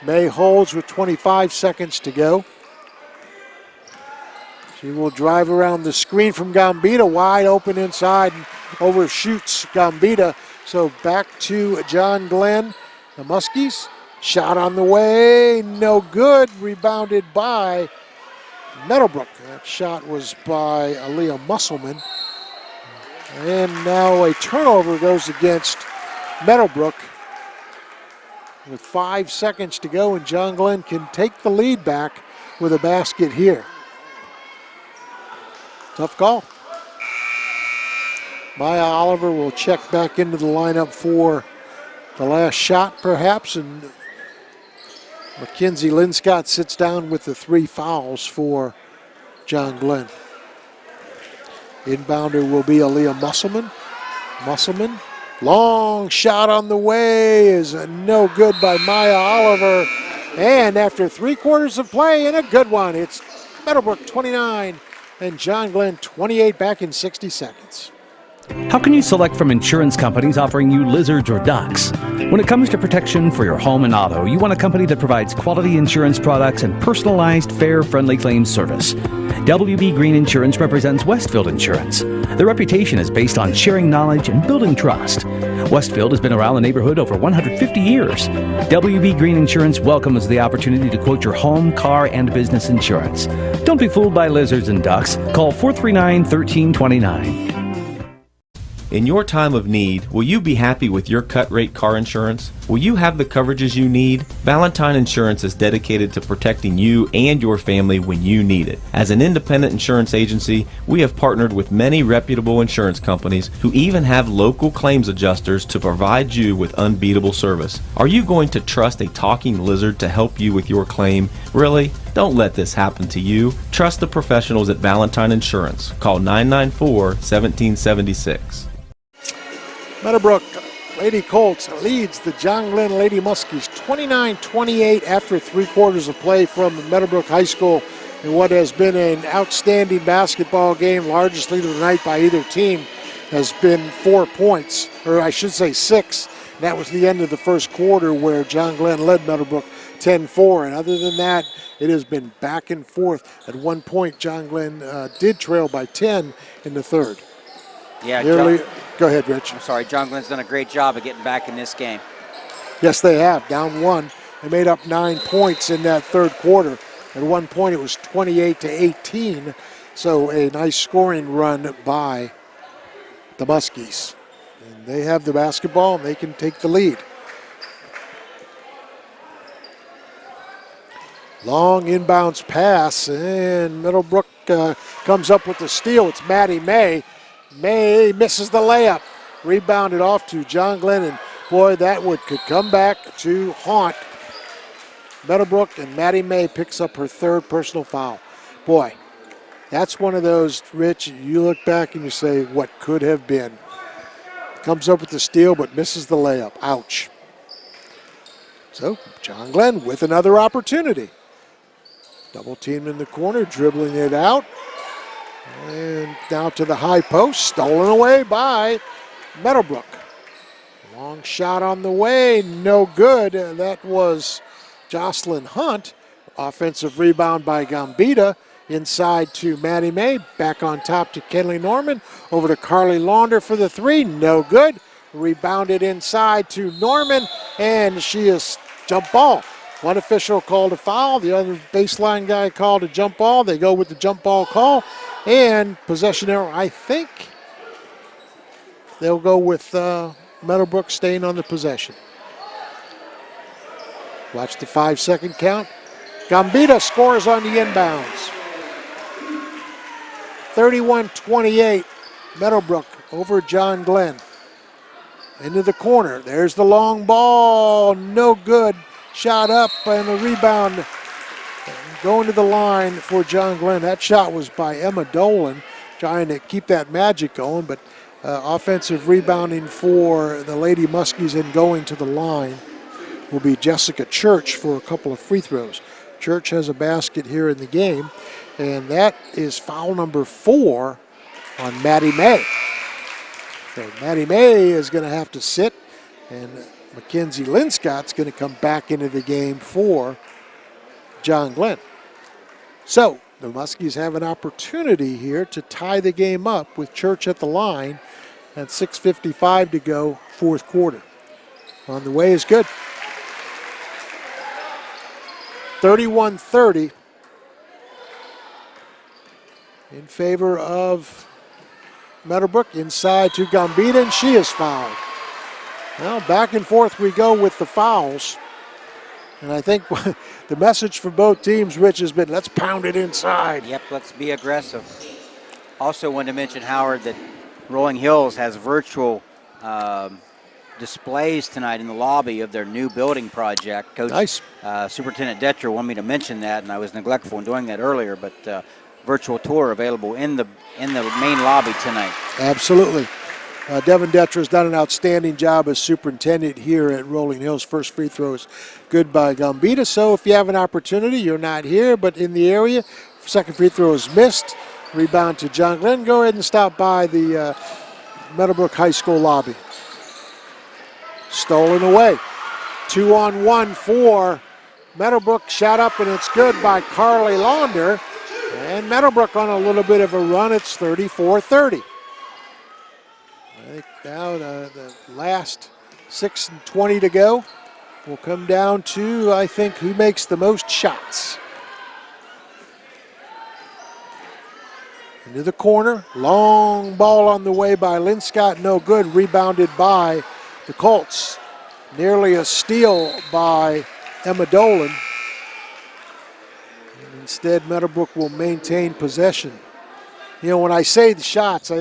S2: May holds with 25 seconds to go. She will drive around the screen from Gambita, wide open inside and overshoots Gambita. So back to John Glenn. The Muskies. Shot on the way, no good. Rebounded by Meadowbrook. That shot was by Aaliyah Musselman. And now a turnover goes against Meadowbrook. With 5 seconds to go, and John Glenn can take the lead back with a basket here. Tough call. Maya Oliver will check back into the lineup for the last shot, perhaps, and Mackenzie Linscott sits down with the 3 fouls for John Glenn. Inbounder will be Aaliyah Musselman. Musselman, long shot on the way is no good by Maya Oliver. And after 3 quarters of play, and a good one, it's Meadowbrook 29 and John Glenn 28 back in 60 seconds.
S6: How can you select from insurance companies offering you lizards or ducks? When it comes to protection for your home and auto, you want a company that provides quality insurance products and personalized, fair, friendly claims service. WB Green Insurance represents Westfield Insurance. Their reputation is based on sharing knowledge and building trust. Westfield has been around the neighborhood over 150 years. WB Green Insurance welcomes the opportunity to quote your home, car, and business insurance. Don't be fooled by lizards and ducks. Call 439-1329.
S8: In your time of need, will you be happy with your cut rate car insurance? Will you have the coverages you need? Valentine Insurance is dedicated to protecting you and your family when you need it. As an independent insurance agency, we have partnered with many reputable insurance companies who even have local claims adjusters to provide you with unbeatable service. Are you going to trust a talking lizard to help you with your claim? Really? Don't let this happen to you. Trust the professionals at Valentine Insurance. Call 994-1776.
S2: Meadowbrook Lady Colts leads the John Glenn Lady Muskies 29-28 after 3 quarters of play from Meadowbrook High School in what has been an outstanding basketball game. Largest lead of the night by either team has been 4 points, or I should say 6. And that was the end of the first quarter where John Glenn led Meadowbrook 10-4. And other than that, it has been back and forth. At one point, John Glenn did trail by 10 in the third.
S14: Yeah,
S2: Go ahead, Rich.
S14: I'm sorry, John Glenn's done a great job of getting back in this game.
S2: Yes, they have. Down 1. They made up 9 points in that third quarter. At one point, it was 28-18. So a nice scoring run by the Muskies. And they have the basketball, and they can take the lead. Long inbounds pass, and Meadowbrook comes up with the steal. It's Maddie May. May misses the layup. Rebounded off to John Glenn, and boy, that could come back to haunt Meadowbrook, and Maddie May picks up her 3rd personal foul. Boy, that's one of those, Rich, you look back and you say, what could have been. Comes up with the steal, but misses the layup. Ouch. So, John Glenn with another opportunity. Double team in the corner, dribbling it out. And now to the high post, stolen away by Meadowbrook. Long shot on the way, no good. That was Jocelyn Hunt. Offensive rebound by Gambita. Inside to Maddie May. Back on top to Kenley Norman. Over to Carly Launder for the 3. No good. Rebounded inside to Norman. And she is jump ball. One official called a foul. The other baseline guy called a jump ball. They go with the jump ball call. And possession error, I think they'll go with Meadowbrook staying on the possession. Watch the 5-second count. Gambita scores on the inbounds. 31-28, Meadowbrook over John Glenn. Into the corner. There's the long ball. No good. Shot up and a rebound going to the line for John Glenn. That shot was by Emma Dolan, trying to keep that magic going, but offensive rebounding for the Lady Muskies and going to the line will be Jessica Church for a couple of free throws. Church has a basket here in the game, and that is foul number 4 on Maddie May. So Maddie May is going to have to sit, and Mackenzie Linscott's going to come back into the game for John Glenn. So the Muskies have an opportunity here to tie the game up with Church at the line and 6:55 to go, fourth quarter. On the way is good. 31-30 in favor of Meadowbrook. Inside to Gambita, and she is fouled. Well, back and forth we go with the fouls. And I think the message for both teams, Rich, has been let's pound it inside.
S14: Yep, let's be aggressive. Also wanted to mention, Howard, that Rolling Hills has virtual displays tonight in the lobby of their new building project. Coach,
S2: nice.
S14: Superintendent Detcher wanted me to mention that, and I was neglectful in doing that earlier, but virtual tour available in the main lobby tonight.
S2: Absolutely. Devin Detcher has done an outstanding job as superintendent here at Rolling Hills. First free throw is good by Gambita. So if you have an opportunity, you're not here, but in the area, second free throw is missed. Rebound to John Glenn. Go ahead and stop by the Meadowbrook High School lobby. Stolen away. 2-on-1 for Meadowbrook. Shot up, and it's good by Carly Launder. And Meadowbrook on a little bit of a run. It's 34-30. I think now the last 6:20 to go will come down to, I think, who makes the most shots. Into the corner. Long ball on the way by Linscott. No good. Rebounded by the Colts. Nearly a steal by Emma Dolan. And instead, Meadowbrook will maintain possession. You know, when I say the shots,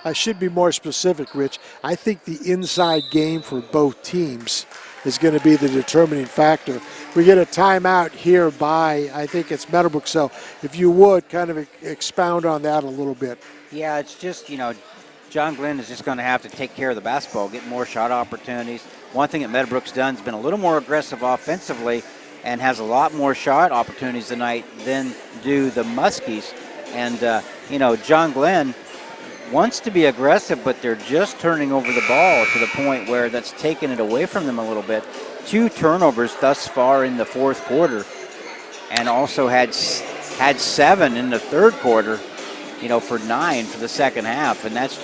S2: I should be more specific, Rich. I think the inside game for both teams is going to be the determining factor. We get a timeout here by, I think it's Meadowbrook. So if you would kind of expound on that a little bit.
S14: Yeah, it's just, John Glenn is just going to have to take care of the basketball, get more shot opportunities. One thing that Meadowbrook's done is been a little more aggressive offensively and has a lot more shot opportunities tonight than do the Muskies. And, John Glenn wants to be aggressive, but they're just turning over the ball to the point where that's taken it away from them a little bit. 2 turnovers thus far in the fourth quarter, and also had 7 in the third quarter, for 9 for the second half. And that's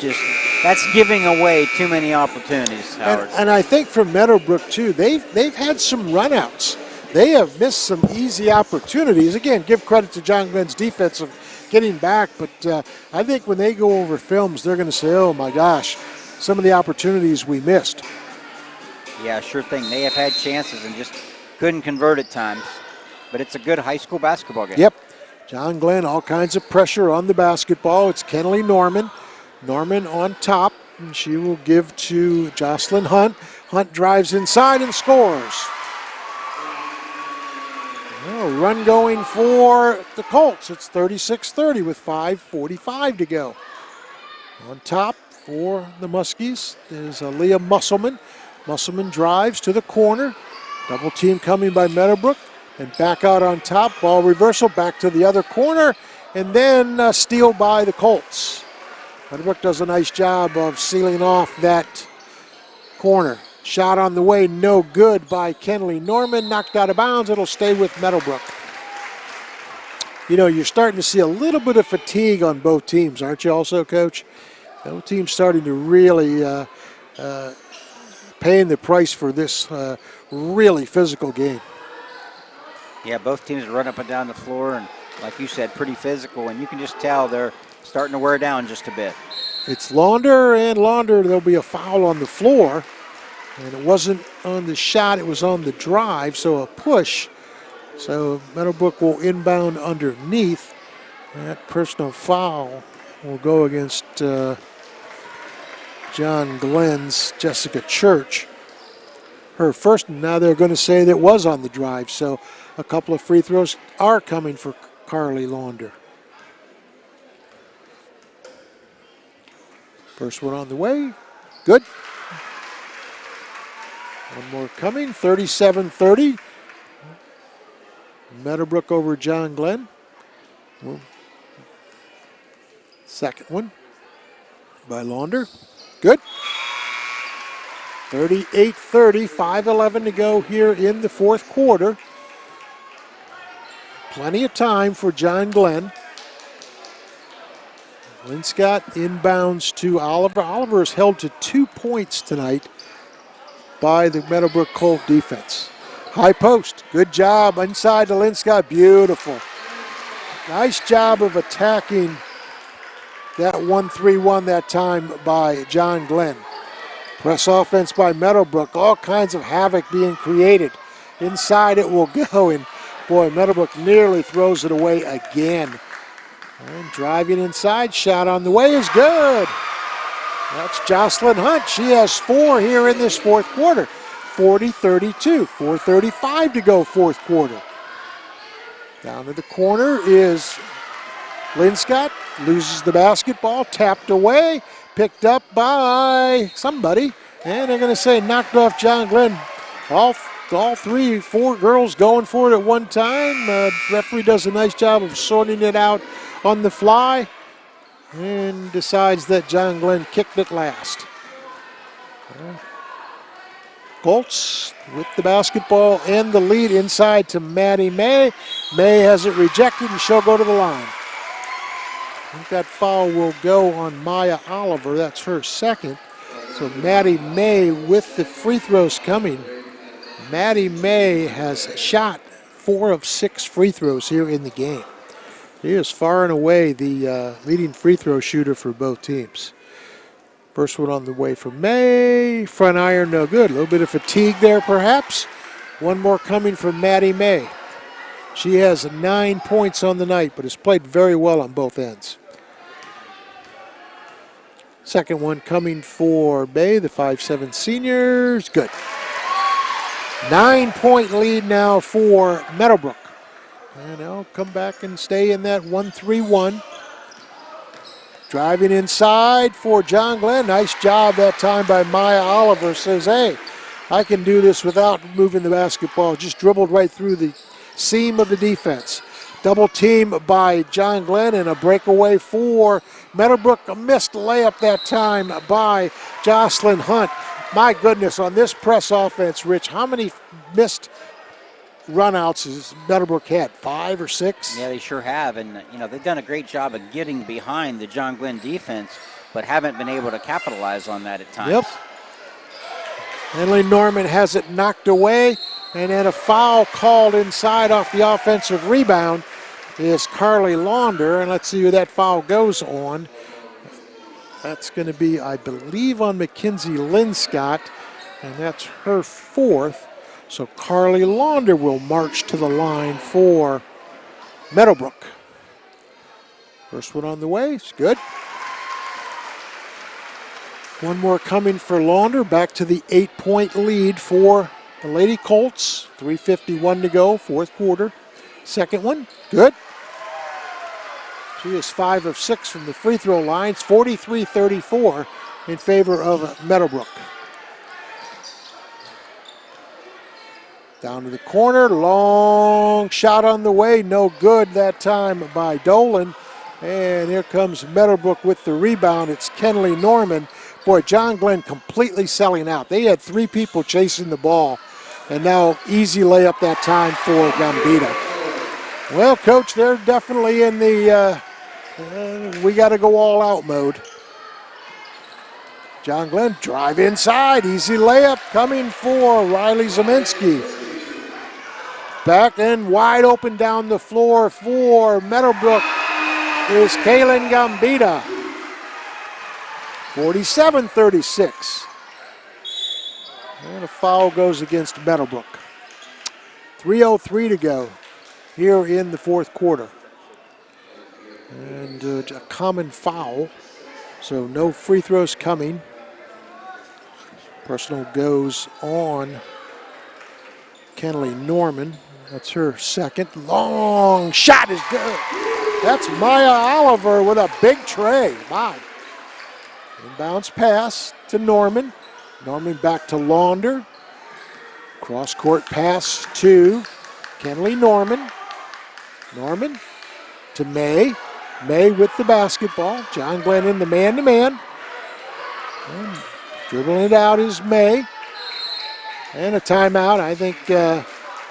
S14: giving away too many opportunities, Howard.
S2: And I think for Meadowbrook, too, they've had some runouts. They have missed some easy opportunities. Again, give credit to John Glenn's defense of getting back, but I think when they go over films, they're going to say, oh my gosh, some of the opportunities we missed.
S14: Yeah, sure thing. They have had chances and just couldn't convert at times, but it's a good high school basketball game.
S2: Yep. John Glenn, all kinds of pressure on the basketball. It's Kenley Norman. Norman on top, and she will give to Jocelyn Hunt. Hunt drives inside and scores. Oh, run going for the Colts. It's 36-30 with 5:45 to go. On top for the Muskies is Leah Musselman. Musselman drives to the corner. Double team coming by Meadowbrook. And back out on top. Ball reversal back to the other corner. And then steal by the Colts. Meadowbrook does a nice job of sealing off that corner. Shot on the way, no good by Kenley Norman. Knocked out of bounds. It'll stay with Meadowbrook. You're starting to see a little bit of fatigue on both teams, aren't you also, Coach? Both teams starting to really paying the price for this really physical game.
S14: Yeah, both teams run up and down the floor, and like you said, pretty physical, and you can just tell they're starting to wear down just a bit.
S2: It's Launder, and Launder, there'll be a foul on the floor. And it wasn't on the shot, it was on the drive, so a push. So Meadowbrook will inbound underneath. That personal foul will go against John Glenn's Jessica Church. Her first, and now they're going to say that it was on the drive. So a couple of free throws are coming for Carly Launder. First one on the way, good. One more coming, 37-30. Meadowbrook over John Glenn. Second one by Launder. Good. 38-30, 5:11 to go here in the fourth quarter. Plenty of time for John Glenn. Linscott inbounds to Oliver. Oliver is held to 2 points tonight by the Meadowbrook Colt defense. High post, good job inside to Linscott, beautiful. Nice job of attacking that 1-3-1 that time by John Glenn. Press offense by Meadowbrook, all kinds of havoc being created. Inside it will go, and boy, Meadowbrook nearly throws it away again. And driving inside, shot on the way is good. That's Jocelyn Hunt. She has 4 here in this fourth quarter. 40-32, 4:35 to go fourth quarter. Down to the corner is Linscott, loses the basketball, tapped away, picked up by somebody, and they're going to say knocked off John Glenn. All 4 girls going for it at one time. Referee does a nice job of sorting it out on the fly and decides that John Glenn kicked it last. Colts with the basketball and the lead inside to Maddie May. May has it rejected and she'll go to the line. I think that foul will go on Maya Oliver. That's her second. So Maddie May with the free throws coming. Maddie May has shot 4 of 6 free throws here in the game. He is far and away the leading free throw shooter for both teams. First one on the way for May. Front iron, no good. A little bit of fatigue there, perhaps. One more coming from Maddie May. She has 9 points on the night, but has played very well on both ends. Second one coming for May, the 5'7" seniors. Good. 9-point lead now for Meadowbrook. And they'll come back and stay in that 1-3-1. Driving inside for John Glenn. Nice job that time by Maya Oliver. Says, hey, I can do this without moving the basketball. Just dribbled right through the seam of the defense. Double team by John Glenn and a breakaway for Meadowbrook. A missed layup that time by Jocelyn Hunt. My goodness, on this press offense, Rich, how many missed runouts has Meadowbrook had? 5 or 6?
S14: Yeah, they sure have. And, they've done a great job of getting behind the John Glenn defense, but haven't been able to capitalize on that at times.
S2: Yep. Emily Norman has it knocked away, and then a foul called inside off the offensive rebound is Carly Launder. And let's see who that foul goes on. That's going to be, I believe, on Mackenzie Linscott, and that's her 4th. So Carly Launder will march to the line for Meadowbrook. First one on the way, it's good. One more coming for Launder, back to the 8-point lead for the Lady Colts. 3:51 to go, fourth quarter. Second one, good. She is 5 of 6 from the free throw lines, 43-34 in favor of Meadowbrook. Down to the corner, long shot on the way, no good that time by Dolan. And here comes Meadowbrook with the rebound. It's Kenley Norman. Boy, John Glenn completely selling out. They had 3 people chasing the ball. And now easy layup that time for Gambita. Well, Coach, they're definitely in the we got to go all out mode. John Glenn drive inside, easy layup coming for Riley Zeminski. Back and wide open down the floor for Meadowbrook is Kaylin Gambita. 47-36. And a foul goes against Meadowbrook. 3:03 to go here in the fourth quarter. And a common foul, so no free throws coming. Personal goes on Kenley Norman. That's her second. Long shot is good. That's Maya Oliver with a big tray. My. Inbounds pass to Norman. Norman back to Launder. Cross-court pass to Kenley Norman. Norman to May. May with the basketball. John Glenn in the man-to-man. And dribbling it out is May. And a timeout. I think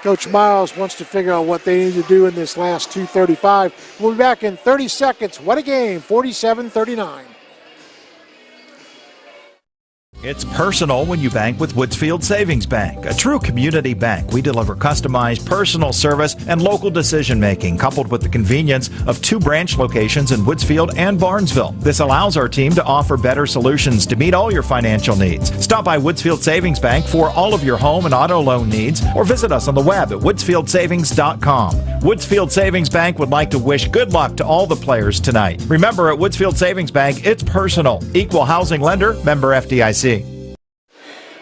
S2: Coach Miles wants to figure out what they need to do in this last 2:35. We'll be back in 30 seconds. What a game, 47-39.
S4: It's personal when you bank with Woodsfield Savings Bank, a true community bank. We deliver customized personal service and local decision-making, coupled with the convenience of 2 branch locations in Woodsfield and Barnesville. This allows our team to offer better solutions to meet all your financial needs. Stop by Woodsfield Savings Bank for all of your home and auto loan needs, or visit us on the web at woodsfieldsavings.com. Woodsfield Savings Bank would like to wish good luck to all the players tonight. Remember, at Woodsfield Savings Bank, it's personal. Equal housing lender, member FDIC.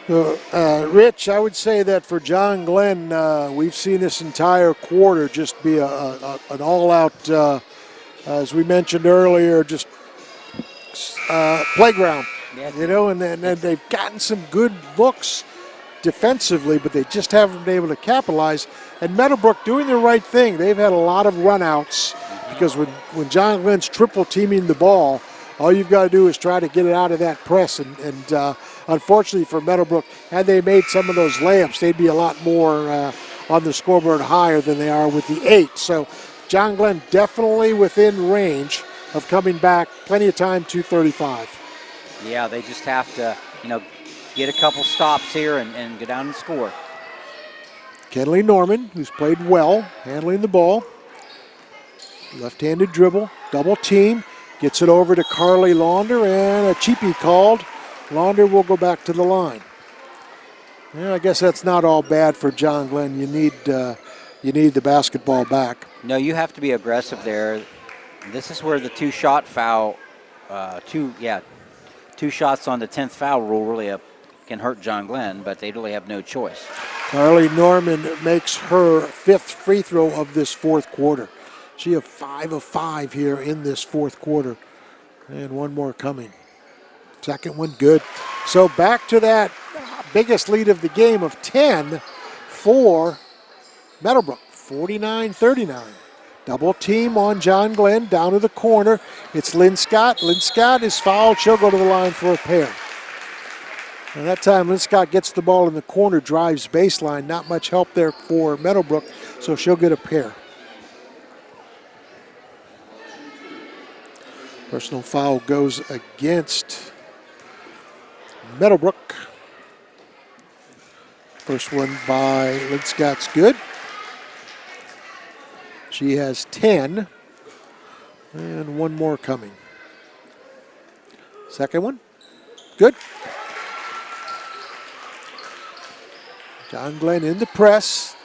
S2: Rich, I would say that for John Glenn, we've seen this entire quarter just be an all-out, as we mentioned earlier, just playground. Yes. You know, and they've gotten some good looks defensively, but they just haven't been able to capitalize. And Meadowbrook doing the right thing. They've had a lot of runouts because when John Glenn's triple teaming the ball, all you've got to do is try to get it out of that press. And unfortunately for Meadowbrook, had they made some of those layups, they'd be a lot more on the scoreboard higher than they are with the 8. So John Glenn definitely within range of coming back. Plenty of time, 2:35.
S14: Yeah, they just have to, get a couple stops here and go down and score.
S2: Kenley Norman, who's played well, handling the ball. Left-handed dribble, double team. Gets it over to Carly Launder, and a cheapie called. Launder will go back to the line. Yeah, I guess that's not all bad for John Glenn. You need the basketball back.
S14: No, you have to be aggressive there. This is where the two-shot foul, two shots on the 10th foul rule really can hurt John Glenn, but they really have no choice.
S2: Carly Norman makes her 5th free throw of this fourth quarter. She has 5 of 5 here in this fourth quarter. And one more coming. Second one good. So back to that biggest lead of the game of 10 for Meadowbrook, 49-39. Double team on John Glenn down to the corner. It's Lynn Scott. Lynn Scott is fouled. She'll go to the line for a pair. And that time Lynn Scott gets the ball in the corner, drives baseline. Not much help there for Meadowbrook, so she'll get a pair. Personal foul goes against Meadowbrook. First one by Lynn Scott's good. She has 10. And one more coming. Second one. Good. John Glenn in the press.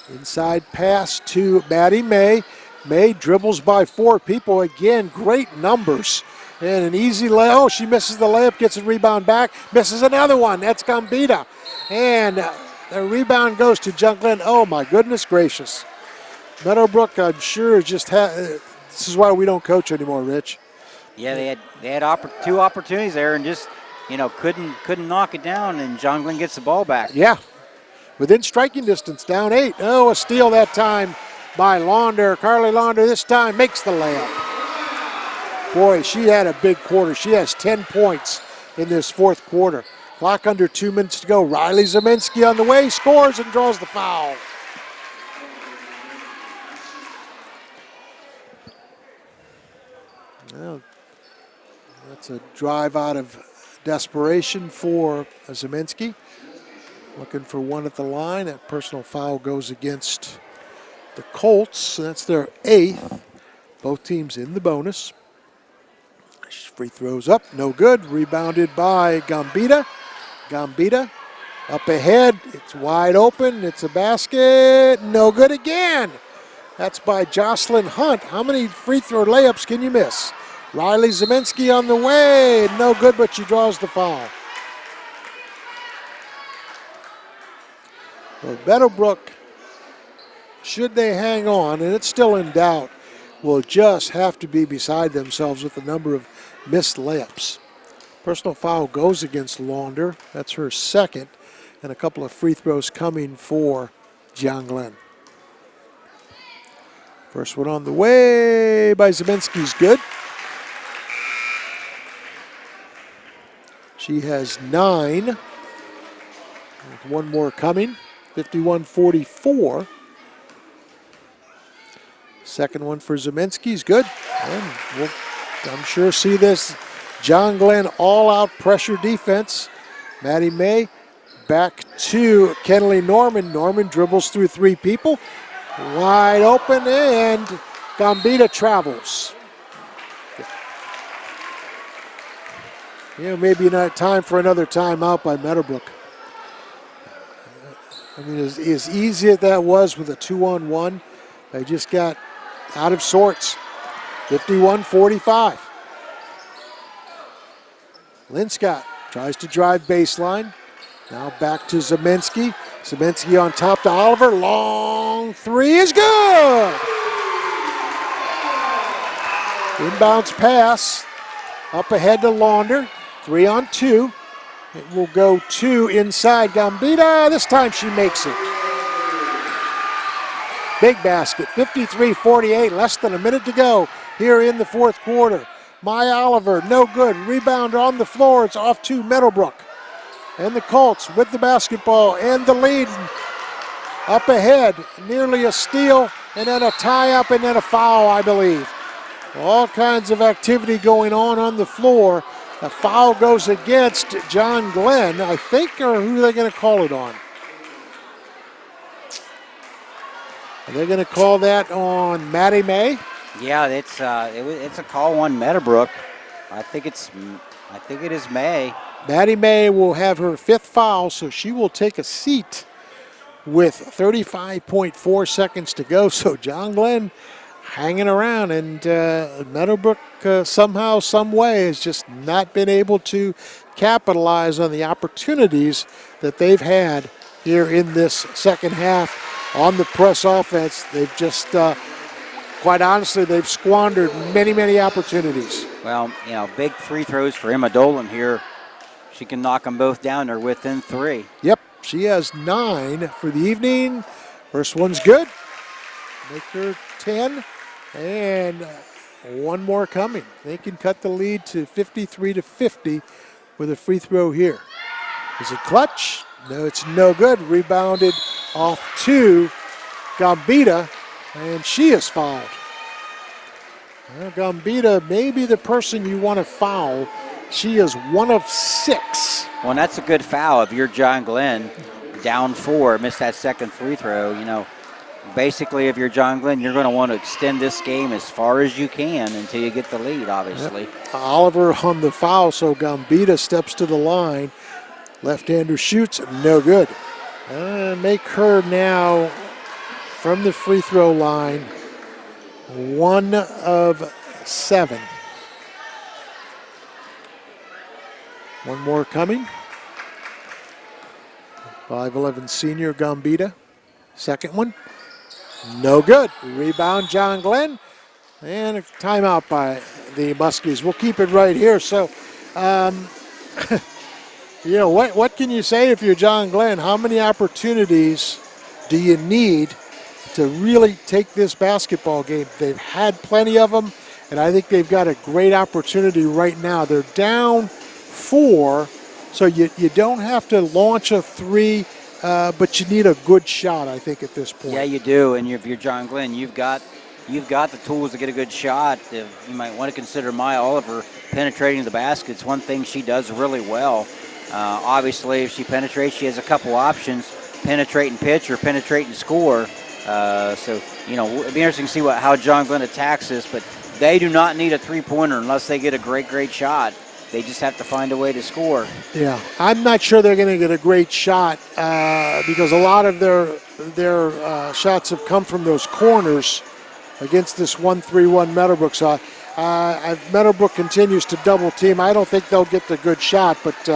S2: Inside pass to Maddie May. May dribbles by 4 people. Again, great numbers. And an easy layup. Oh, she misses the layup, gets a rebound back. Misses another one. That's Gambita. And the rebound goes to John Glenn. Oh, my goodness gracious. Meadowbrook, I'm sure, just this is why we don't coach anymore, Rich.
S14: Yeah, they had 2 opportunities there and just, couldn't knock it down, and John Glenn gets the ball back.
S2: Yeah. Within striking distance, down 8. Oh, a steal that time by Launder. Carly Launder this time makes the layup. Boy, she had a big quarter. She has 10 points in this fourth quarter. Clock under 2 minutes to go. Riley Zeminski on the way, scores and draws the foul. Well, that's a drive out of desperation for Zeminski. looking for one at the line. That personal foul goes against the Colts. That's their 8th. Both teams in the bonus. Free throws up, no good. Rebounded by Gambita. Gambita up ahead. It's wide open. It's a basket. No good again. That's by Jocelyn Hunt. How many free throw layups can you miss? Riley Zeminski on the way. No good, but she draws the foul. Well, Meadowbrook, should they hang on, and it's still in doubt, will just have to be beside themselves with the number of missed layups. Personal foul goes against Launder. That's her 2nd, and a couple of free throws coming for John Glenn. First one on the way by Zeminski's good. She has 9. With one more coming. 51-44. Second one for Zeminski's good. And we'll, I'm sure, see this John Glenn all-out pressure defense. Maddie May back to Kenley Norman. Norman dribbles through 3 people. Wide open, and Gambita travels. Maybe not time for another timeout by Meadowbrook. I mean, as easy as that was with a 2-on-1, they just got out of sorts. 51-45. Lynn Scott tries to drive baseline. Now back to Zeminski. Zeminski on top to Oliver. Long 3 is good. Inbounds pass. Up ahead to Launder. 3-on-2. It will go 2 inside Gambita. This time she makes it. Big basket. 53-48. Less than a minute to go here in the 4th quarter. Maya Oliver, no good. Rebound on the floor. It's off to Meadowbrook. And the Colts with the basketball and the lead. Up ahead, nearly a steal, and then a tie-up, and then a foul, I believe. All kinds of activity going on the floor. A foul goes against John Glenn, I think, or who are they going to call it on? Are they going to call that on Maddie May?
S14: Yeah, it's a call on Meadowbrook. I think it is May.
S2: Maddie May will have her 5th foul, so she will take a seat with 35.4 seconds to go. So John Glenn hanging around, and Meadowbrook somehow, some way has just not been able to capitalize on the opportunities that they've had here in this second half on the press offense. They've just, quite honestly, they've squandered many, many opportunities.
S14: Well, big free throws for Emma Dolan here. She can knock them both down. They're within 3.
S2: Yep, she has 9 for the evening. First one's good. Make her 10. And one more coming. They can cut the lead to 53-50 with a free throw here. Is it clutch? No, it's no good. Rebounded off to Gambita, and she is fouled. Well, Gambita may be the person you want to foul. She is 1 of 6.
S14: Well, that's a good foul. If you're John Glenn, down 4, missed that second free throw, basically, if you're John Glenn, you're going to want to extend this game as far as you can until you get the lead, obviously.
S2: Yep. Oliver on the foul, so Gambita steps to the line. Left-hander shoots, no good. Make her now, from the free throw line, 1 of 7. One more coming. 5'11" senior Gambita. Second one. No good. Rebound, John Glenn. And a timeout by the Muskies. We'll keep it right here. So, what can you say if you're John Glenn? How many opportunities do you need to really take this basketball game? They've had plenty of them, and I think they've got a great opportunity right now. They're down 4, so you don't have to launch a 3, but you need a good shot, I think, at this point.
S14: Yeah, you do. And if you're John Glenn, you've got the tools to get a good shot. You might want to consider Maya Oliver penetrating the basket. It's one thing she does really well. Obviously, if she penetrates, she has a couple options: penetrate and pitch or penetrate and score. So, it'd be interesting to see how John Glenn attacks this, but they do not need a three-pointer unless they get a great shot. They just have to find a way to score.
S2: Yeah, I'm not sure they're going to get a great shot because a lot of their shots have come from those corners against this 1-3-1 Meadowbrook. So Meadowbrook continues to double team. I don't think they'll get the good shot, but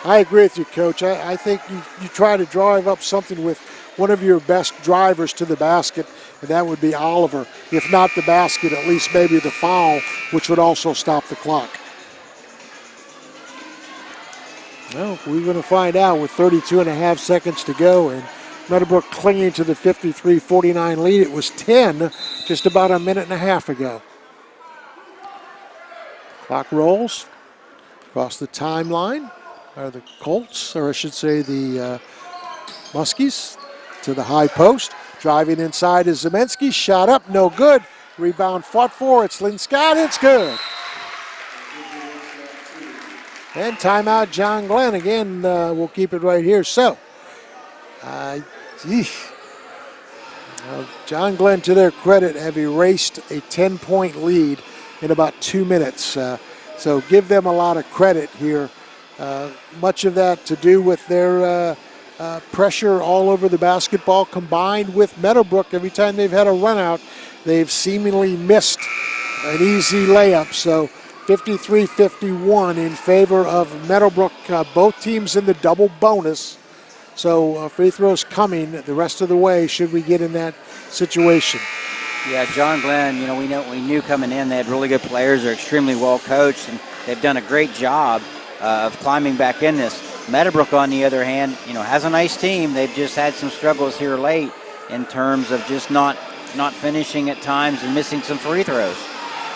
S2: I agree with you, Coach. I think you try to drive up something with one of your best drivers to the basket, and that would be Oliver. If not the basket, at least maybe the foul, which would also stop the clock. Well, we're going to find out with 32.5 seconds to go, and Meadowbrook clinging to the 53-49 lead. It was 10 just about a minute and a half ago. Clock rolls across the timeline. Are the Colts, or I should say the Muskies, to the high post. Driving inside is Zemensky. Shot up, no good. Rebound fought for. It's Lynn Scott. It's good. And timeout, John Glenn. Again, we'll keep it right here. So, John Glenn, to their credit, have erased a 10-point lead in about 2 minutes. So give them a lot of credit here. Much of that to do with their pressure all over the basketball, combined with Meadowbrook. Every time they've had a run out, they've seemingly missed an easy layup. So 53-51 in favor of Meadowbrook. Both teams in the double bonus. So free throws coming the rest of the way should we get in that situation.
S14: Yeah, John Glenn, we knew coming in they had really good players. They're extremely well coached, and they've done a great job of climbing back in this. Meadowbrook, on the other hand, has a nice team. They've just had some struggles here late in terms of just not finishing at times and missing some free throws.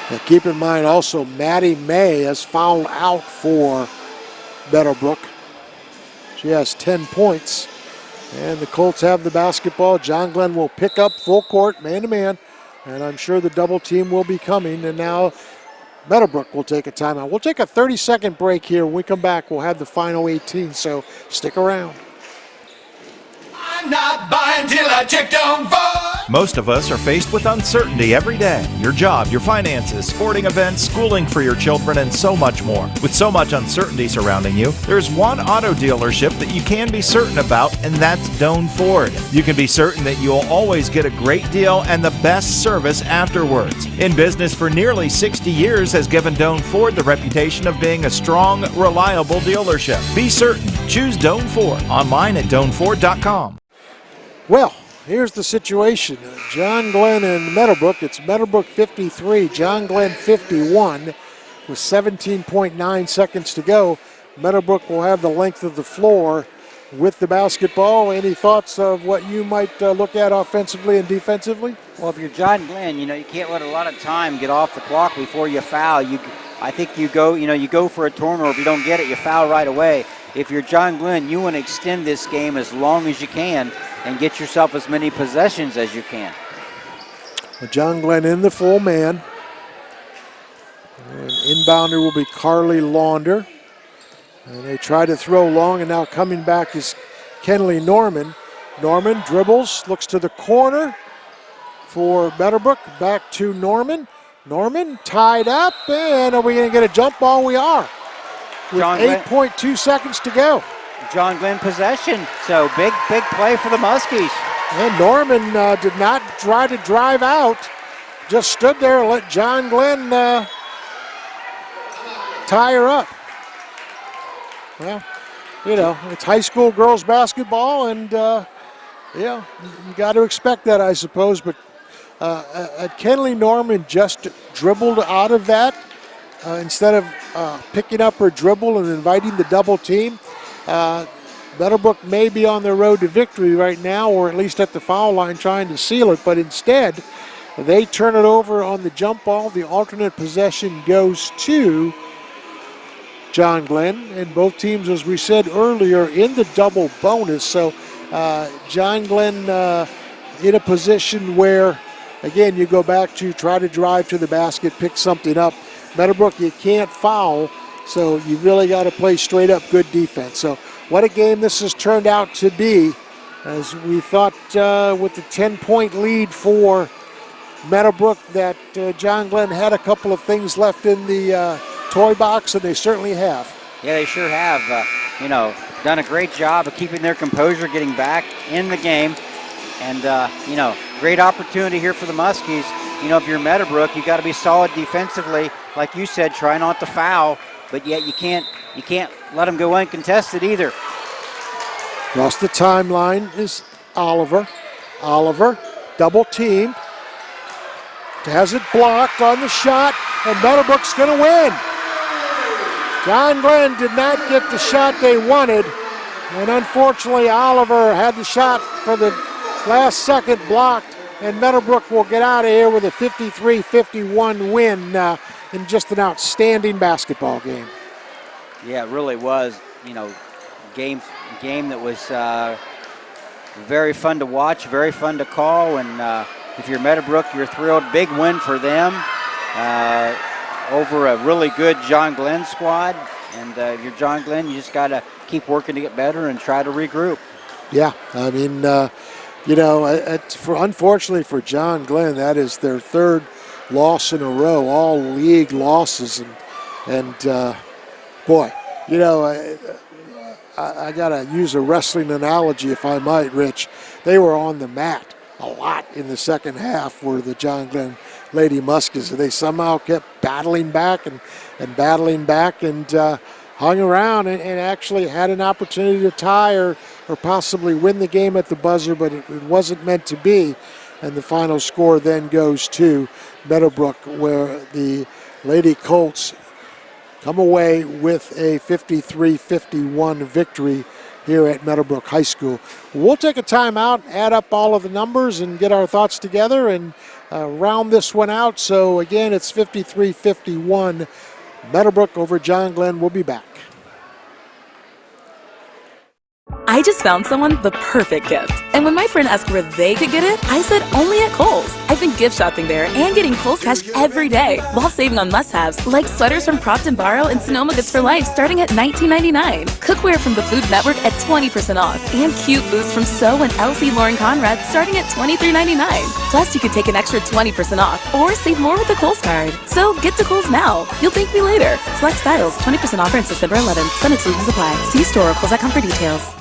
S2: Now keep in mind also, Maddie May has fouled out for Meadowbrook. She has 10 points. And the Colts have the basketball. John Glenn will pick up full court, man-to-man. And I'm sure the double team will be coming. And now Meadowbrook will take a timeout. We'll take a 30-second break here. When we come back, we'll have the final 18. So stick around.
S15: I'm not buying till I check Doan Ford.
S4: Most of us are faced with uncertainty every day. Your job, your finances, sporting events, schooling for your children, and so much more. With so much uncertainty surrounding you, there's one auto dealership that you can be certain about, and that's Doan Ford. You can be certain that you'll always get a great deal and the best service afterwards. In business for nearly 60 years has given Doan Ford the reputation of being a strong, reliable dealership. Be certain. Choose Doan Ford. Online at DoanFord.com.
S2: Well, here's the situation. John Glenn and Meadowbrook. It's Meadowbrook 53, John Glenn 51 with 17.9 seconds to go. Meadowbrook will have the length of the floor with the basketball. Any thoughts of what you might look at offensively and defensively?
S14: Well, if you're John Glenn, you can't let a lot of time get off the clock before you foul. I think you go for a turnover. If you don't get it, you foul right away. If you're John Glenn, you want to extend this game as long as you can and get yourself as many possessions as you can.
S2: John Glenn in the full man. And inbounder will be Carly Launder. And they try to throw long, and now coming back is Kenley Norman. Norman dribbles, looks to the corner for Meadowbrook. Back to Norman. Norman tied up, and are we going to get a jump ball? We are. With 8.2 seconds to go.
S14: John Glenn possession, so big play for the Muskies.
S2: And Norman did not try to drive out, just stood there and let John Glenn tie her up. Well, it's high school girls basketball, and you got to expect that, I suppose. But Kenley Norman just dribbled out of that instead of picking up her dribble and inviting the double team. Meadowbrook may be on their road to victory right now, or at least at the foul line trying to seal it, but instead they turn it over on the jump ball. The alternate possession goes to John Glenn, and both teams, as we said earlier, in the double bonus. So John Glenn in a position where, again, you go back to try to drive to the basket, pick something up. Meadowbrook, you can't foul, So you really got to play straight up good defense. So what a game this has turned out to be. As we thought with the 10-point lead for Meadowbrook that John Glenn had a couple of things left in the toy box, and they certainly have.
S14: Yeah, they sure have. Done a great job of keeping their composure, getting back in the game. And, great opportunity here for the Muskies. If you're Meadowbrook, you got to be solid defensively. Like you said, try not to foul, but yet you can't let them go uncontested either.
S2: Across the timeline is Oliver. Oliver, double teamed. Has it blocked on the shot, and Meadowbrook's going to win. John Glenn did not get the shot they wanted, and unfortunately Oliver had the shot for the last second blocked, and Meadowbrook will get out of here with a 53-51 win in just an outstanding basketball game.
S14: Yeah, it really was, game that was very fun to watch, very fun to call, and if you're Meadowbrook, you're thrilled. Big win for them over a really good John Glenn squad. And if you're John Glenn, you just got to keep working to get better and try to regroup.
S2: Yeah, I mean, unfortunately for John Glenn, that is their third loss in a row, all league losses. And boy, I got to use a wrestling analogy, if I might, Rich. They were on the mat a lot in the second half were the John Glenn Lady Muskies. They somehow kept battling back and hung around and actually had an opportunity to tie or possibly win the game at the buzzer, but it wasn't meant to be. And the final score then goes to Meadowbrook, where the Lady Colts come away with a 53-51 victory here at Meadowbrook High School. We'll take a timeout, add up all of the numbers, and get our thoughts together and round this one out. So again, it's 53-51. Meadowbrook over John Glenn. We'll be back.
S10: I just found someone the perfect gift. And when my friend asked where they could get it, I said only at Kohl's. I've been gift shopping there and getting Kohl's cash every day while saving on must-haves like sweaters from Prop & Borrow and Sonoma Goods for Life starting at $19.99. Cookware from the Food Network at 20% off. And cute booths from So and LC Lauren Conrad starting at $23.99. Plus, you could take an extra 20% off or save more with the Kohl's card. So get to Kohl's now. You'll thank me later. Select styles, 20% offer until December 11th. Some exclusions apply. See store or Kohl's.com for details.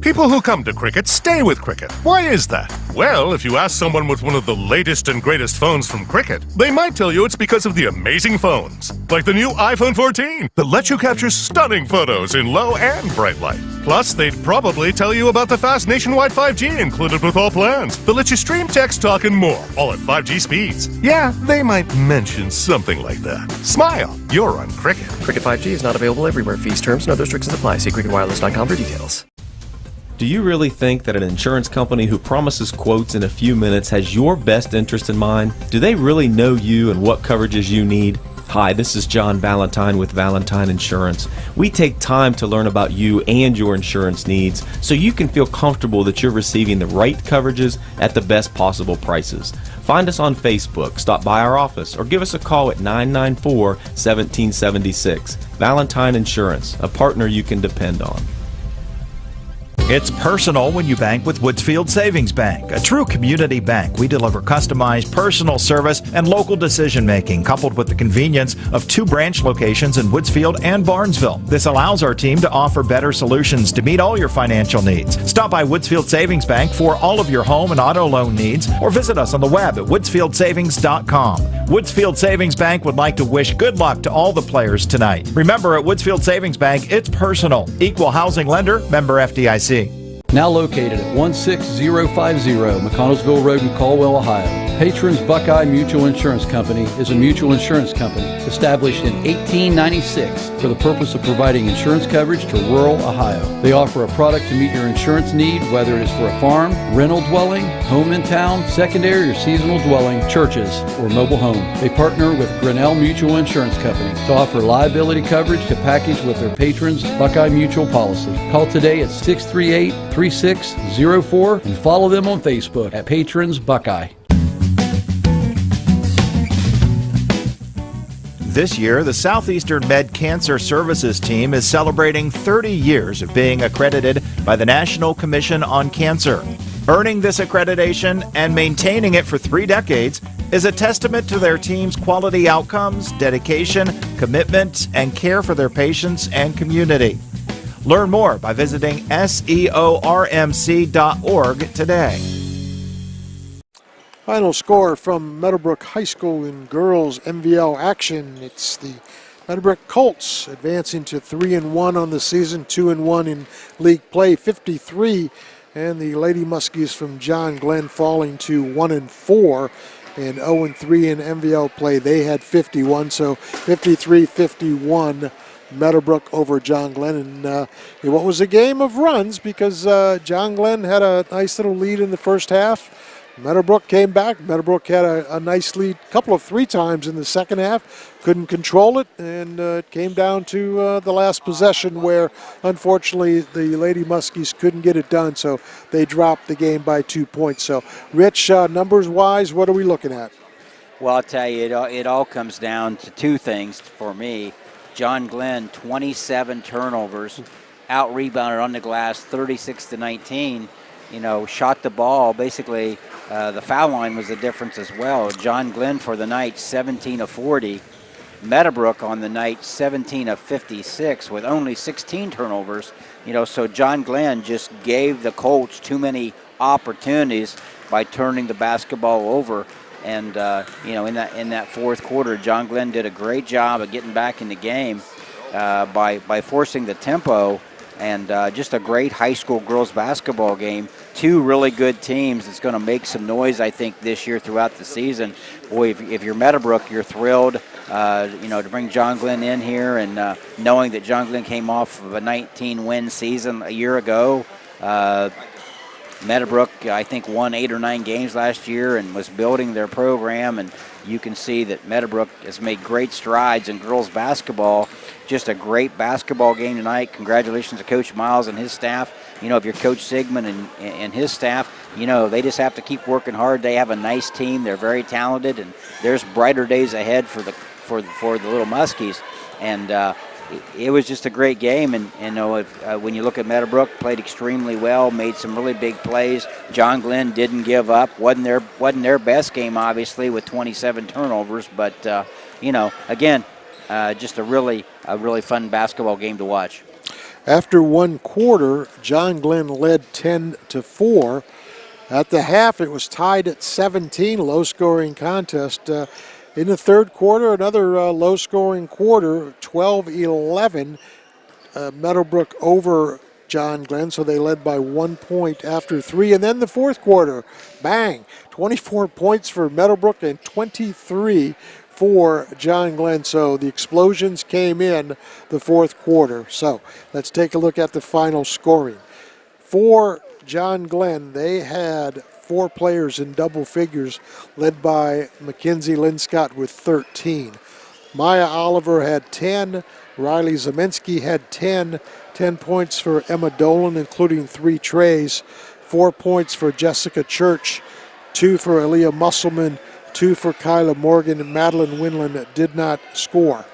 S11: People who come to Cricket stay with Cricket. Why is that? Well, if you ask someone with one of the latest and greatest phones from Cricket, they might tell you it's because of the amazing phones. Like the new iPhone 14 that lets you capture stunning photos in low and bright light. Plus, they'd probably tell you about the fast nationwide 5G included with all plans that lets you stream, text, talk, and more, all at 5G speeds. Yeah, they might mention something like that. Smile, you're on Cricket.
S12: Cricket 5G is not available everywhere. Fees, terms, and other restrictions apply. See cricketwireless.com for details.
S8: Do you really think that an insurance company who promises quotes in a few minutes has your best interest in mind? Do they really know you and what coverages you need? Hi, this is John Valentine with Valentine Insurance. We take time to learn about you and your insurance needs so you can feel comfortable that you're receiving the right coverages at the best possible prices. Find us on Facebook, stop by our office, or give us a call at 994-1776. Valentine Insurance, a partner you can depend on.
S4: It's personal when you bank with Woodsfield Savings Bank, a true community bank. We deliver customized personal service and local decision-making, coupled with the convenience of 2 branch locations in Woodsfield and Barnesville. This allows our team to offer better solutions to meet all your financial needs. Stop by Woodsfield Savings Bank for all of your home and auto loan needs, or visit us on the web at woodsfieldsavings.com. Woodsfield Savings Bank would like to wish good luck to all the players tonight. Remember, at Woodsfield Savings Bank, it's personal. Equal housing lender, member FDIC.
S13: Now located at 16050 McConnellsville Road in Caldwell, Ohio. Patrons Buckeye Mutual Insurance Company is a mutual insurance company established in 1896 for the purpose of providing insurance coverage to rural Ohio. They offer a product to meet your insurance need, whether it is for a farm, rental dwelling, home in town, secondary or seasonal dwelling, churches, or mobile home. They partner with Grinnell Mutual Insurance Company to offer liability coverage to package with their patrons Buckeye Mutual policy. Call today at 638-3604 and follow them on Facebook at Patrons Buckeye.
S4: This year, the Southeastern Med Cancer Services team is celebrating 30 years of being accredited by the National Commission on Cancer. Earning this accreditation and maintaining it for 3 decades is a testament to their team's quality outcomes, dedication, commitment, and care for their patients and community. Learn more by visiting seormc.org today.
S2: Final score from Meadowbrook High School in girls MVL action. It's the Meadowbrook Colts advancing to 3-1 on the season, 2-1 in league play, 53. And the Lady Muskies from John Glenn falling to 1-4 and 0-3 in MVL play. They had 51, so 53-51 Meadowbrook over John Glenn. And what was a game of runs because John Glenn had a nice little lead in the first half. Meadowbrook came back. Meadowbrook had a nice lead couple of 3 times in the second half. Couldn't control it, and it came down to the last possession where, unfortunately, the Lady Muskies couldn't get it done, so they dropped the game by 2 points. So, Rich, numbers-wise, what are we looking at?
S14: Well, I'll tell you, it all comes down to 2 things for me. John Glenn, 27 turnovers, out-rebounded on the glass, 36-19. Shot the ball. Basically, the foul line was the difference as well. John Glenn for the night, 17 of 40. Meadowbrook on the night, 17 of 56 with only 16 turnovers. So John Glenn just gave the Colts too many opportunities by turning the basketball over. And, in that fourth quarter, John Glenn did a great job of getting back in the game by forcing the tempo. And just a great high school girls basketball game. 2 really good teams that's going to make some noise, I think, this year throughout the season. Boy, if you're Meadowbrook, you're thrilled, to bring John Glenn in here. And knowing that John Glenn came off of a 19-win season a year ago. Meadowbrook, I think, won 8 or 9 games last year and was building their program. And you can see that Meadowbrook has made great strides in girls basketball. Just a great basketball game tonight. Congratulations to Coach Miles and his staff. If you're Coach Sigmund and his staff, they just have to keep working hard. They have a nice team. They're very talented, and there's brighter days ahead for the little Muskies. And it was just a great game. And when you look at Meadowbrook, played extremely well, made some really big plays. John Glenn didn't give up. wasn't their best game, obviously, with 27 turnovers. But again. Just a really fun basketball game to watch.
S2: After 1 quarter, John Glenn led 10-4. At the half, it was tied at 17, low-scoring contest. In the third quarter, another low-scoring quarter, 12-11. Meadowbrook over John Glenn, so they led by 1 point after 3. And then the fourth quarter, bang, 24 points for Meadowbrook and 23 for John Glenn. So the explosions came in the fourth quarter. So let's take a look at the final scoring. For John Glenn, they had 4 players in double figures, led by Mackenzie Linscott with 13. Maya Oliver had 10. Riley Zeminski had 10. 10 points for Emma Dolan, including 3 trays. 4 points for Jessica Church. 2 for Aaliyah Musselman. 2 for Kyla Morgan, and Madeline Winland did not score.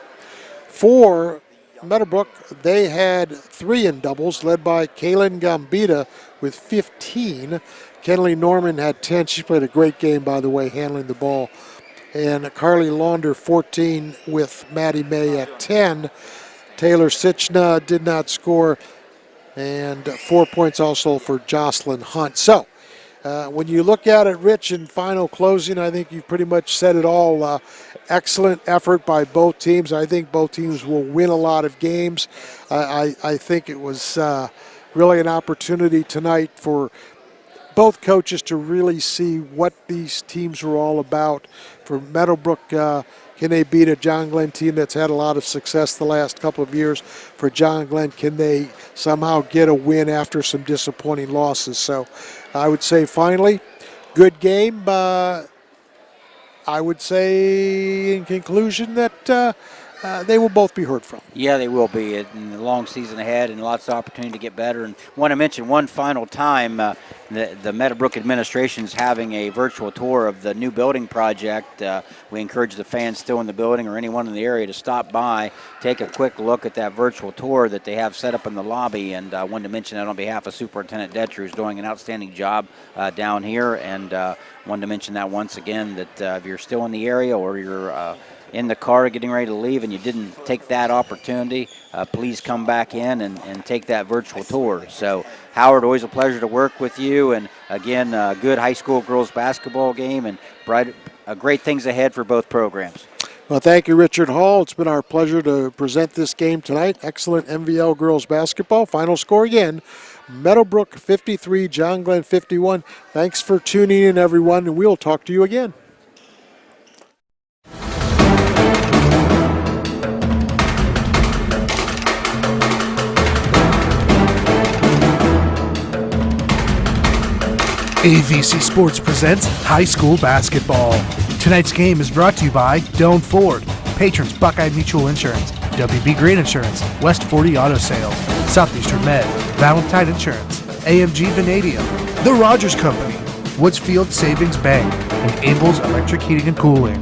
S2: For Meadowbrook, they had 3 in doubles, led by Kaylin Gambita with 15. Kenley Norman had 10. She played a great game, by the way, handling the ball. And Carly Launder, 14, with Maddie May at 10. Taylor Sichna did not score, and 4 points also for Jocelyn Hunt. So, when you look at it, Rich, in final closing, I think you pretty much said it all. Excellent effort by both teams. I think both teams will win a lot of games. I think it was really an opportunity tonight for both coaches to really see what these teams were all about. For Meadowbrook, can they beat a John Glenn team that's had a lot of success the last couple of years? For John Glenn, can they somehow get a win after some disappointing losses? So I would say finally, good game. I would say in conclusion that they will both be heard from.
S14: Yeah, they will be in the long season ahead, and lots of opportunity to get better. And want to mention one final time, the Meadowbrook administration is having a virtual tour of the new building project. We encourage the fans still in the building or anyone in the area to stop by, take a quick look at that virtual tour that they have set up in the lobby. And I wanted to mention that on behalf of Superintendent Detcher, who's doing an outstanding job down here. And wanted to mention that once again, that if you're still in the area or you're in the car getting ready to leave and you didn't take that opportunity, please come back in and take that virtual tour. So, Howard, always a pleasure to work with you. And again, a good high school girls basketball game and great things ahead for both programs.
S2: Well, thank you, Richard Hall. It's been our pleasure to present this game tonight. Excellent MVL girls basketball. Final score again, Meadowbrook 53, John Glenn 51. Thanks for tuning in, everyone, and we'll talk to you again.
S1: AVC Sports presents high school basketball. Tonight's game is brought to you by Doan Ford, patrons Buckeye Mutual Insurance, WB Green Insurance, West 40 Auto Sales, Southeastern Med, Valentine Insurance, AMG Vanadium, The Rogers Company, Woodsfield Savings Bank, and Abel's Electric Heating and Cooling.